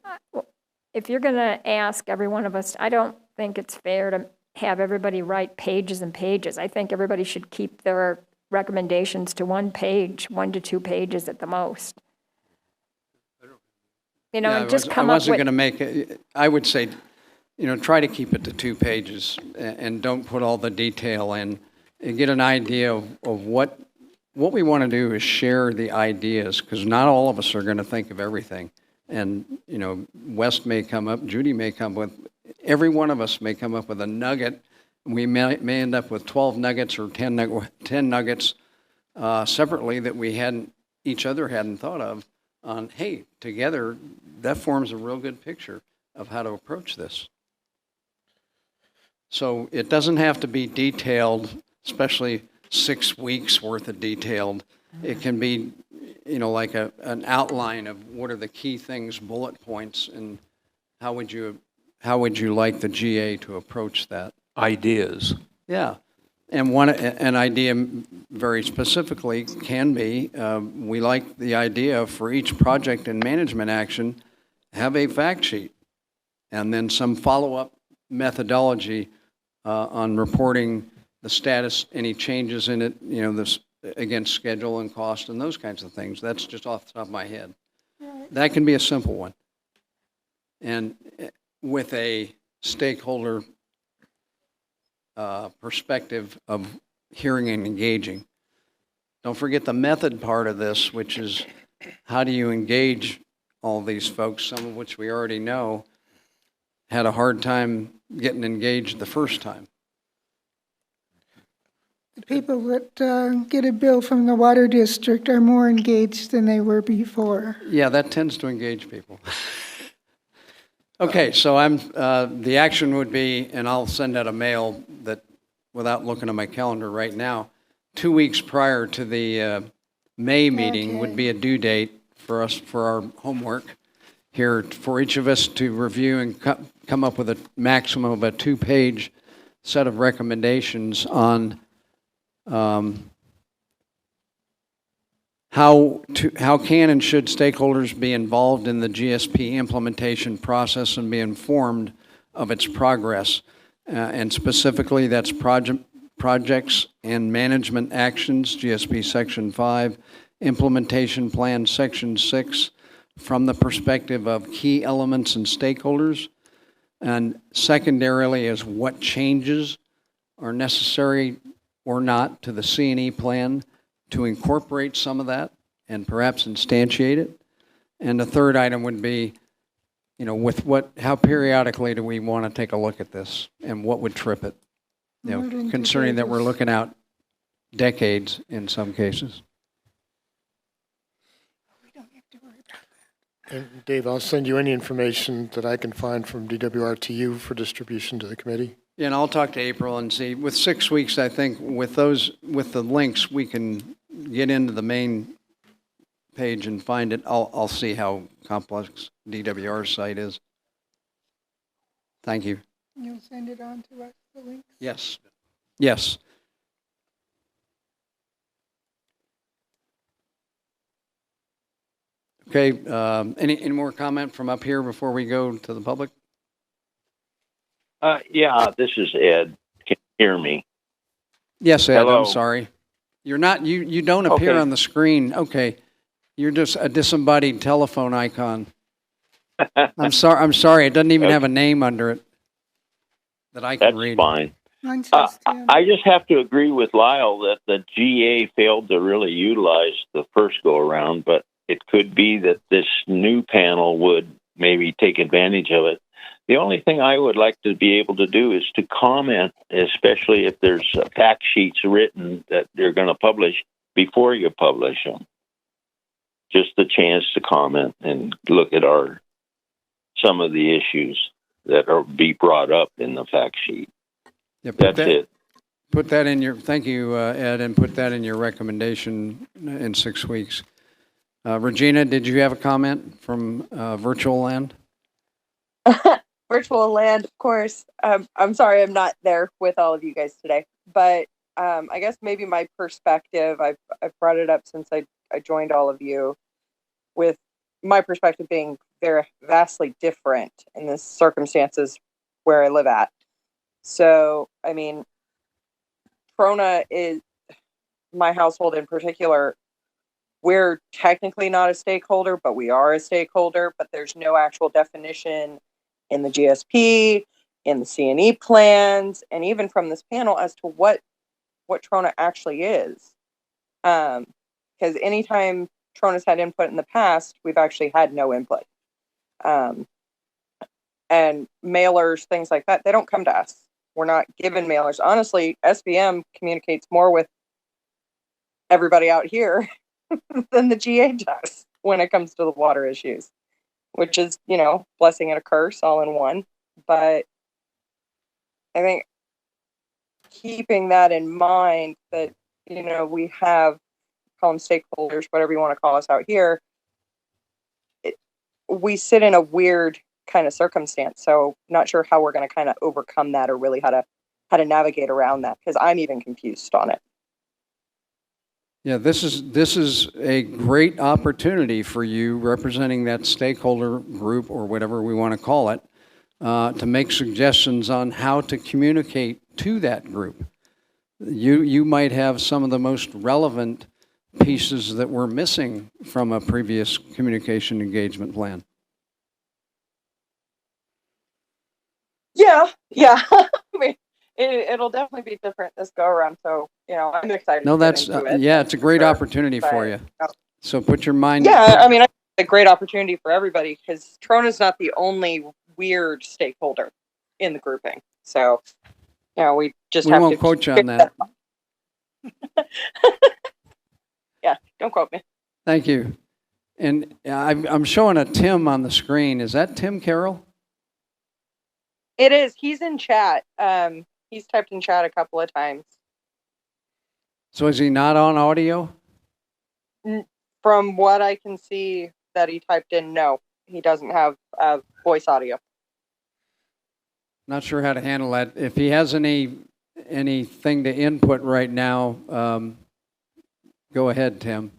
if you're going to ask every one of us, I don't think it's fair to have everybody write pages and pages. I think everybody should keep their recommendations to 1 page, 1 to 2 pages at the most. You know, and just come I up wasn't with. going to make it, I would say, you know, try to keep it to 2 pages and don't put all the detail in and get an idea of what we want to do is share the ideas, because not all of us are going to think of everything. And, you know, West may come up, Judy may come with, every one of us may come up with a nugget. We may end up with 12 nuggets or 10 nuggets separately that we each other hadn't thought of on, hey, together, that forms a real good picture of how to approach this. So it doesn't have to be detailed, especially 6 weeks worth of detailed. It can be, you know, like an outline of what are the key things, bullet points, and how would you like the GA to approach that? Ideas. Yeah. And an idea very specifically can be, we like the idea for each project and management action, have a fact sheet, and then some follow-up methodology on reporting the status, any changes in it, you know, this against schedule and cost and those kinds of things. That's just off the top of my head. That can be a simple one. And with a stakeholder perspective of hearing and engaging. Don't forget the method part of this, which is how do you engage all these folks, some of which we already know had a hard time getting engaged the first time. The people that get a bill from the water district are more engaged than they were before. Yeah, that tends to engage people. Okay, so the action would be, and I'll send out a mail that, without looking at my calendar right now, 2 weeks prior to the May meeting would be a due date for us, for our homework here, for each of us to review and come up with a maximum of a 2-page set of recommendations on how can and should stakeholders be involved in the GSP implementation process and be informed of its progress? And specifically, that's projects and management actions, GSP Section 5, implementation plan Section 6, from the perspective of key elements and stakeholders. And secondarily is what changes are necessary or not to the C&E plan to incorporate some of that and perhaps instantiate it. And the third item would be how periodically do we want to take a look at this and what would trip it? Concerning that we're looking out decades in some cases. And Dave, I'll send you any information that I can find from DWR to you for distribution to the committee. Yeah, and I'll talk to April and see. With 6 weeks, I think with the links, we can get into the main page and find it. I'll see how complex DWR's site is. Thank you. You'll send it on to us, the links? Yes. Yes. Okay, any more comment from up here before we go to the public? Yeah, this is Ed. Can you hear me? Yes, Ed, Hello. I'm sorry. You're not, you don't appear Okay. on the screen. Okay. You're just a disembodied telephone icon. I'm sorry. It doesn't even have a name under it that I can That's read. fine. Mine says Tim. I just have to agree with Lyle that the GA failed to really utilize the first go around, but it could be that this new panel would maybe take advantage of it. The only thing I would like to be able to do is to comment, especially if there's fact sheets written that they're going to publish before you publish them. Just the chance to comment and look at some of the issues that are be brought up in the fact sheet. Yeah, That's it. Put that in your, thank you, Ed, and put that in your recommendation in 6 weeks. Regina, did you have a comment from virtual land? Virtual land, of course. I'm sorry I'm not there with all of you guys today, but I guess maybe my perspective, I've brought it up since I joined all of you, with my perspective being very vastly different in the circumstances where I live at. So, I mean, Prona is, my household in particular, we're technically not a stakeholder, but we are a stakeholder, but there's no actual definition in the GSP, in the C&E plans, and even from this panel as to what Trona actually is. Because anytime Trona's had input in the past, we've actually had no input. And mailers, things like that, they don't come to us. We're not given mailers. Honestly, SBM communicates more with everybody out here than the GA does when it comes to the water issues, which is, blessing and a curse all in one. But I think keeping that in mind that, we have, call them stakeholders, whatever you want to call us out here, we sit in a weird kind of circumstance. So not sure how we're going to kind of overcome that, or really how to navigate around that, because I'm even confused on it. Yeah, this is a great opportunity for you, representing that stakeholder group or whatever we want to call it, to make suggestions on how to communicate to that group. You might have some of the most relevant pieces that were missing from a previous communication engagement plan. Yeah. I mean, it'll definitely be different this go around. So, I'm excited. No, to get that's, into it. yeah, it's a great opportunity for you. So put your mind. Yeah, I mean, it's a great opportunity for everybody, because Trona's not the only weird stakeholder in the grouping. So, we just We have won't to quote you on that. Yeah, don't quote me. Thank you. And I'm showing a Tim on the screen. Is that Tim Carroll? It is. He's in chat. He's typed in chat a couple of times. So is he not on audio? From what I can see that he typed in, no, he doesn't have voice audio. Not sure how to handle that. If he has anything to input right now, go ahead, Tim.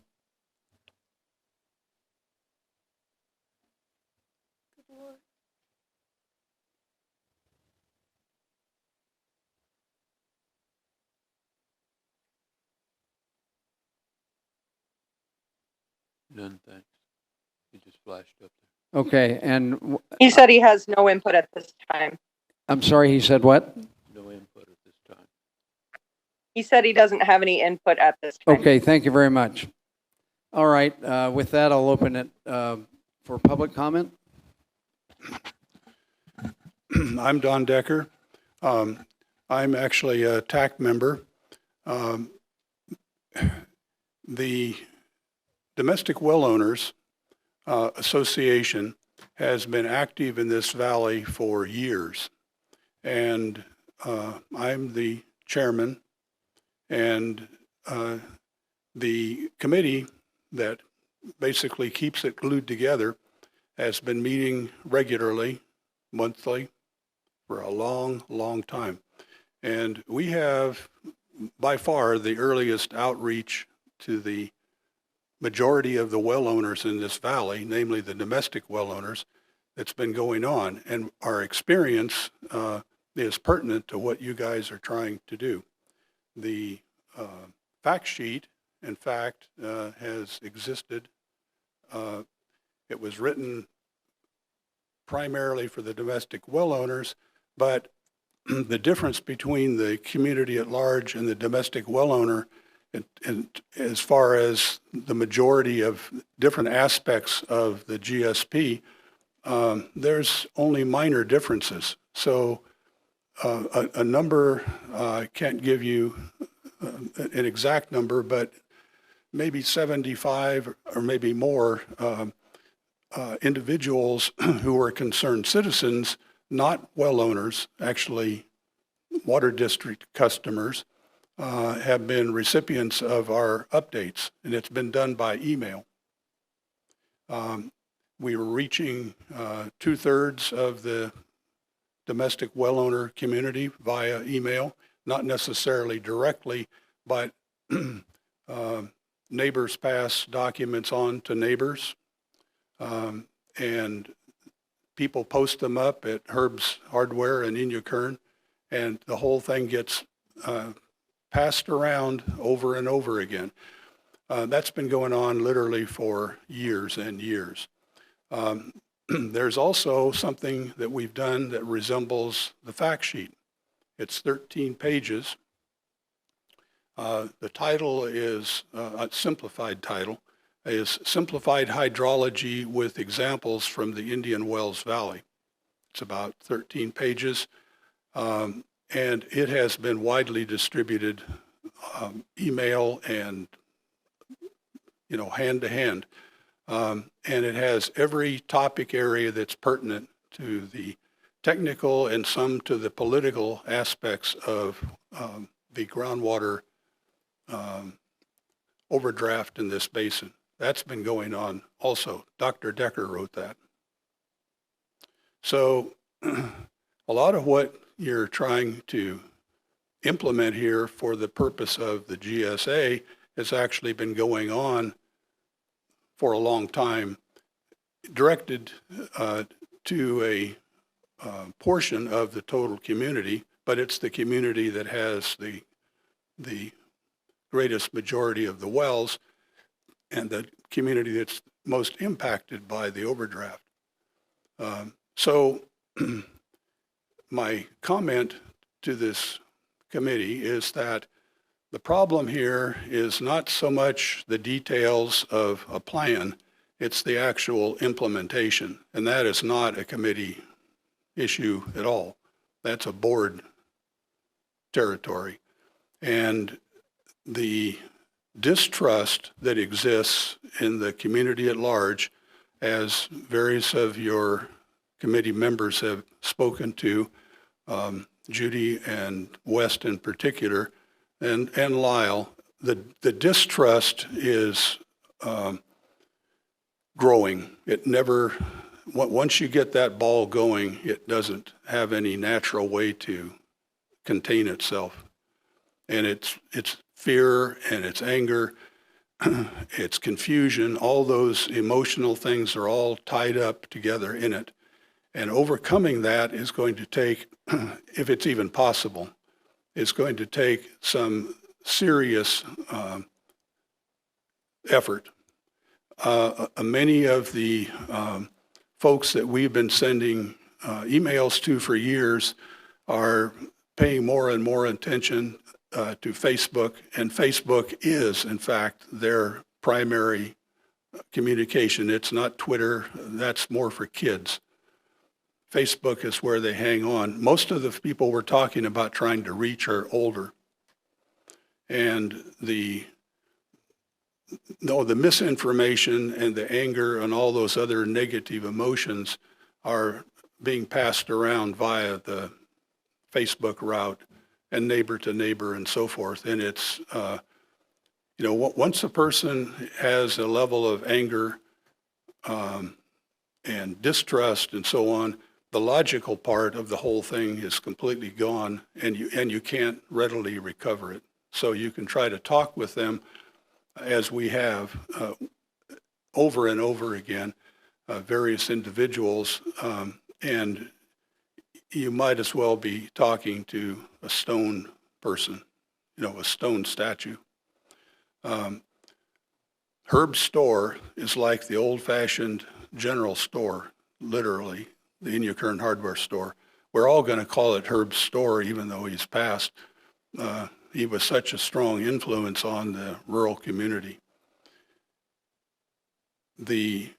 None, thanks. He just flashed up there. Okay, and He said he has no input at this time. I'm sorry, he said what? No input at this time. He said he doesn't have any input at this time. Okay, thank you very much. All right, with that, I'll open it for public comment. I'm Don Decker. I'm actually a TAC member. The Domestic Well Owners Association has been active in this valley for years. And I'm the chairman, and the committee that basically keeps it glued together has been meeting regularly, monthly, for a long, long time. And we have by far the earliest outreach to the majority of the well owners in this valley, namely the domestic well owners, that's been going on. And our experience is pertinent to what you guys are trying to do. The fact sheet, in fact, has existed. It was written primarily for the domestic well owners, but the difference between the community at large and the domestic well owner, and as far as the majority of different aspects of the GSP, there's only minor differences. So a number, I can't give you an exact number, but maybe 75 or maybe more individuals who are concerned citizens, not well owners, actually water district customers, have been recipients of our updates, and it's been done by email. We were reaching 2/3 of the domestic well owner community via email, not necessarily directly, but neighbors pass documents on to neighbors, and people post them up at Herb's Hardware in Inyakern, and the whole thing gets passed around over and over again. That's been going on literally for years and years. There's also something that we've done that resembles the fact sheet. It's 13 pages. The title is, a simplified title, is Simplified Hydrology with Examples from the Indian Wells Valley. It's about 13 pages, and it has been widely distributed, email and, hand to hand. And it has every topic area that's pertinent to the technical and some to the political aspects of the groundwater overdraft in this basin. That's been going on also. Dr. Decker wrote that. So a lot of what you're trying to implement here for the purpose of the GSA has actually been going on for a long time, directed to a portion of the total community, but it's the community that has the greatest majority of the wells and the community that's most impacted by the overdraft. So my comment to this committee is that the problem here is not so much the details of a plan, it's the actual implementation. And that is not a committee issue at all. That's a board territory. And the distrust that exists in the community at large, as various of your committee members have spoken to, Judy and West in particular, and Lyle, the distrust is growing. It never, once you get that ball going, it doesn't have any natural way to contain itself. And it's fear and it's anger, it's confusion, all those emotional things are all tied up together in it. And overcoming that is going to take, if it's even possible, it's going to take some serious effort. Many of the folks that we've been sending emails to for years are paying more and more attention to Facebook, and Facebook is, in fact, their primary communication. It's not Twitter. That's more for kids. Facebook is where they hang on. Most of the people we're talking about trying to reach are older. And the misinformation and the anger and all those other negative emotions are being passed around via the Facebook route and neighbor to neighbor and so forth. And it's, once a person has a level of anger and distrust and so on, the logical part of the whole thing is completely gone, and you can't readily recover it. So you can try to talk with them, as we have over and over again, various individuals, and you might as well be talking to a stone person, a stone statue. Herb's store is like the old-fashioned general store, literally, the Inyakern hardware store. We're all going to call it Herb's store, even though he's passed. He was such a strong influence on the rural community. The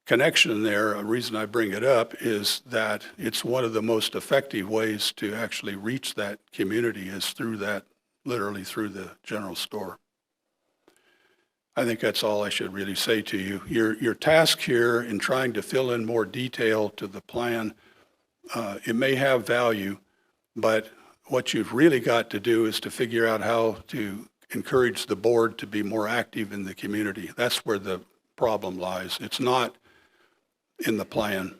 connection there, a reason I bring it up, is that it's one of the most effective ways to actually reach that community is through that, literally through the general store. I think that's all I should really say to you. Your task here in trying to fill in more detail to the plan, it may have value, but what you've really got to do is to figure out how to encourage the board to be more active in the community. That's where the problem lies. It's not in the plan.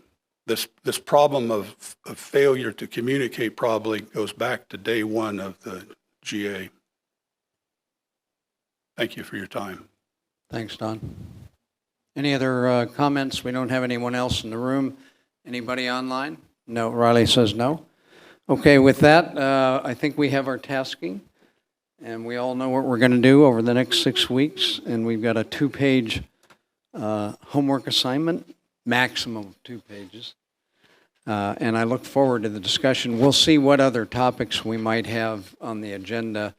This problem of failure to communicate probably goes back to day one of the GA. Thank you for your time. Thanks, Don. Any other comments? We don't have anyone else in the room. Anybody online? No, Riley says no. Okay, with that, I think we have our tasking, and we all know what we're going to do over the next 6 weeks, and we've got a 2-page homework assignment, maximum of 2 pages, and I look forward to the discussion. We'll see what other topics we might have on the agenda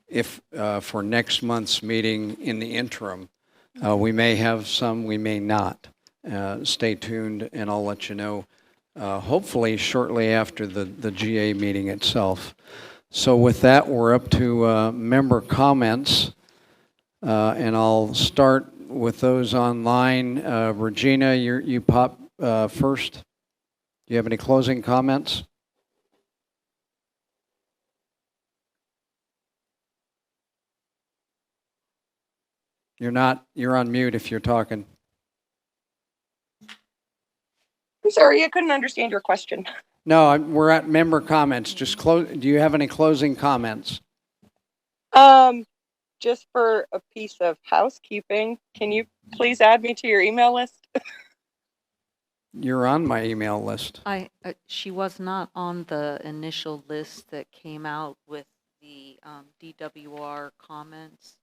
if for next month's meeting in the interim. We may have some, we may not. Stay tuned, and I'll let you know. Hopefully shortly after the GA meeting itself. So with that, we're up to member comments, and I'll start with those online. Regina, you pop first. Do you have any closing comments? You're on mute if you're talking. I'm sorry, I couldn't understand your question. No, we're at member comments. Just close. Do you have any closing comments? Just for a piece of housekeeping, can you please add me to your email list? You're on my email list. She was not on the initial list that came out with the DWR comments.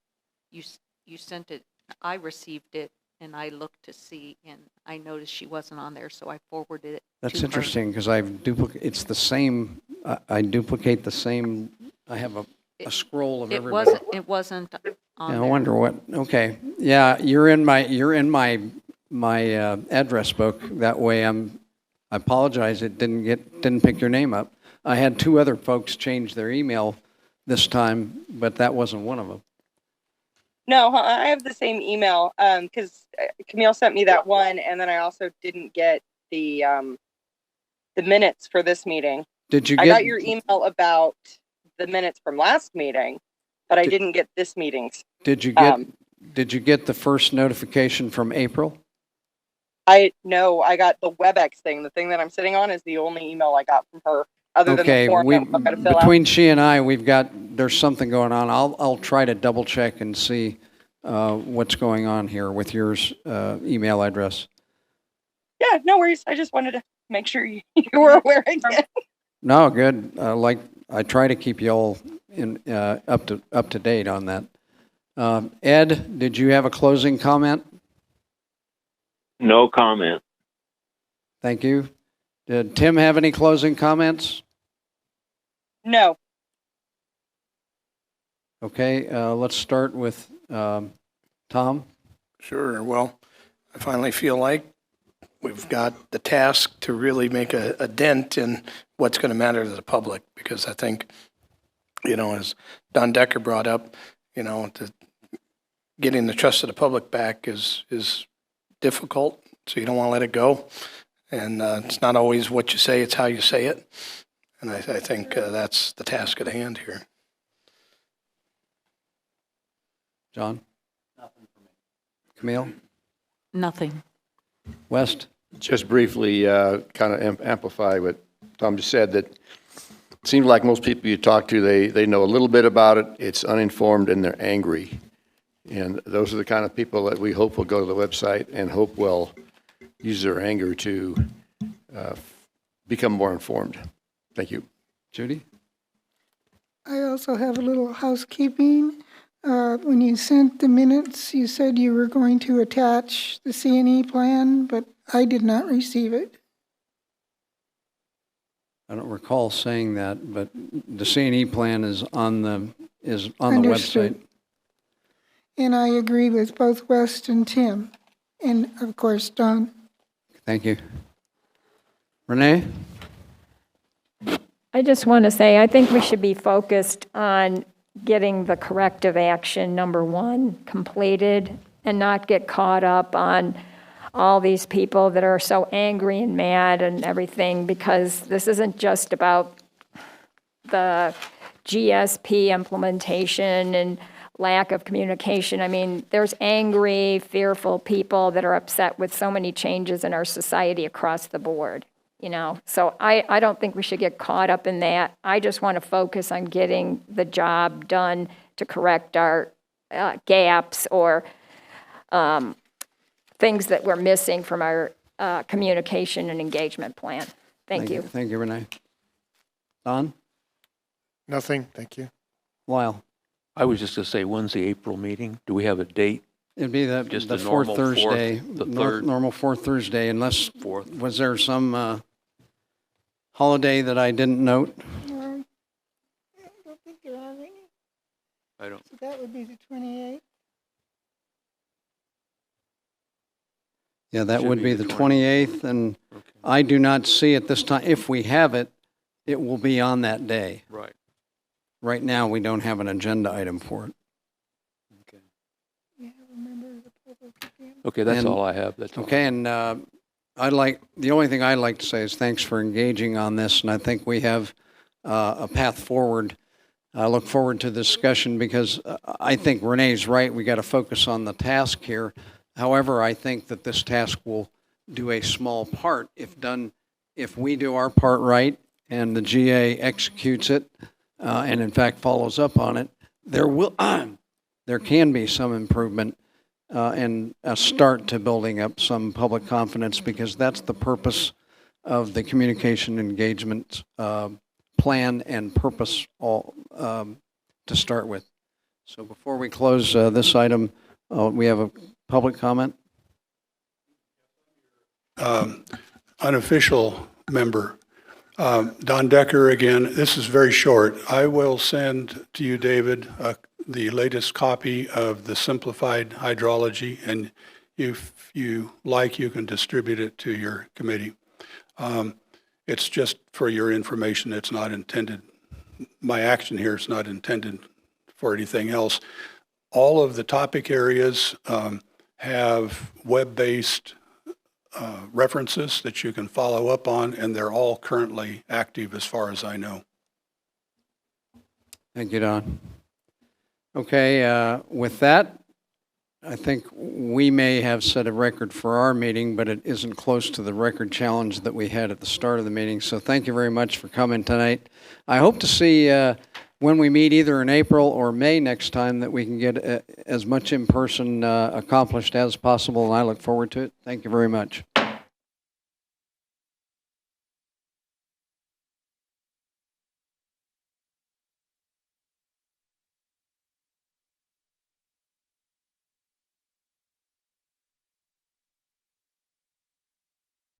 You sent it. I received it, and I looked to see, and I noticed she wasn't on there, so I forwarded it. That's interesting because it's the same. I duplicate the same. I have a scroll of everybody. It wasn't on Yeah, there. I wonder what. Okay, yeah, you're in my address book. That way, I apologize. It didn't pick your name up. I had 2 other folks change their email this time, but that wasn't one of them. No, I have the same email because Camille sent me that one, and then I also didn't get the minutes for this meeting. I got your email about the minutes from last meeting, but I didn't get this meeting's. Did you get the first notification from April? No, I got the WebEx thing. The thing that I'm sitting on is the only email I got from her, other than the form I've got to fill out. Between she and I, there's something going on. I'll try to double check and see what's going on here with your email address. Yeah, no worries. I just wanted to make sure you were aware again. No, good. I try to keep you all up to date on that. Ed, did you have a closing comment? No comment. Thank you. Did Tim have any closing comments? No. Okay, let's start with Tom. Sure. Well, I finally feel like we've got the task to really make a dent in what's going to matter to the public, because I think, as Don Decker brought up, getting the trust of the public back is difficult, so you don't want to let it go. And it's not always what you say, it's how you say it. And I think that's the task at hand here. John? Nothing for me. Camille? Nothing. West? Just briefly, kind of amplify what Tom just said, that it seems like most people you talk to, they know a little bit about it, it's uninformed, and they're angry. And those are the kind of people that we hope will go to the website and hope will use their anger to become more informed. Thank you. Judy? I also have a little housekeeping. When you sent the minutes, you said you were going to attach the C&E plan, but I did not receive it. I don't recall saying that, but the C&E plan is on the Understood. website. And I agree with both West and Tim, and of course, Don. Thank you. Renee? I just want to say, I think we should be focused on getting the corrective action, number one, completed, and not get caught up on all these people that are so angry and mad and everything, because this isn't just about the GSP implementation and lack of communication. I mean, there's angry, fearful people that are upset with so many changes in our society across the board, So I don't think we should get caught up in that. I just want to focus on getting the job done to correct our gaps or things that we're missing from our communication and engagement plan. Thank you. Thank you, Renee. Don? Nothing, thank you. Lyle? I was just going to say, when's the April meeting? Do we have a date? It'd be the Just the the fourth normal Thursday. the third? Normal fourth Thursday, unless, Fourth. was there some holiday that I didn't note? I don't think there are any. I don't. So that would be the 28th. Yeah, that Should would be be the the 28th, and Okay. I do not see at this time, if we have it, it will be on that day. Right. Right now, we don't have an agenda item for it. Okay. You have a member of the public again. Okay, that's And- all I have. That's all. Okay, and the only thing I'd like to say is thanks for engaging on this, and I think we have a path forward. I look forward to the discussion because I think Renee's right. We got to focus on the task here. However, I think that this task will do a small part if we do our part right and the GA executes it and in fact follows up on it. There can be some improvement and a start to building up some public confidence, because that's the purpose of the communication engagement plan and purpose to start with. So before we close this item, we have a public comment. Unofficial member. Don Decker again. This is very short. I will send to you, David, the latest copy of the simplified hydrology, and if you like, you can distribute it to your committee. It's just for your information. It's not intended, my action here is not intended for anything else. All of the topic areas have web-based references that you can follow up on, and they're all currently active as far as I know. Thank you, Don. Okay, with that, I think we may have set a record for our meeting, but it isn't close to the record challenge that we had at the start of the meeting. So thank you very much for coming tonight. I hope to see when we meet either in April or May next time that we can get as much in person accomplished as possible, and I look forward to it. Thank you very much.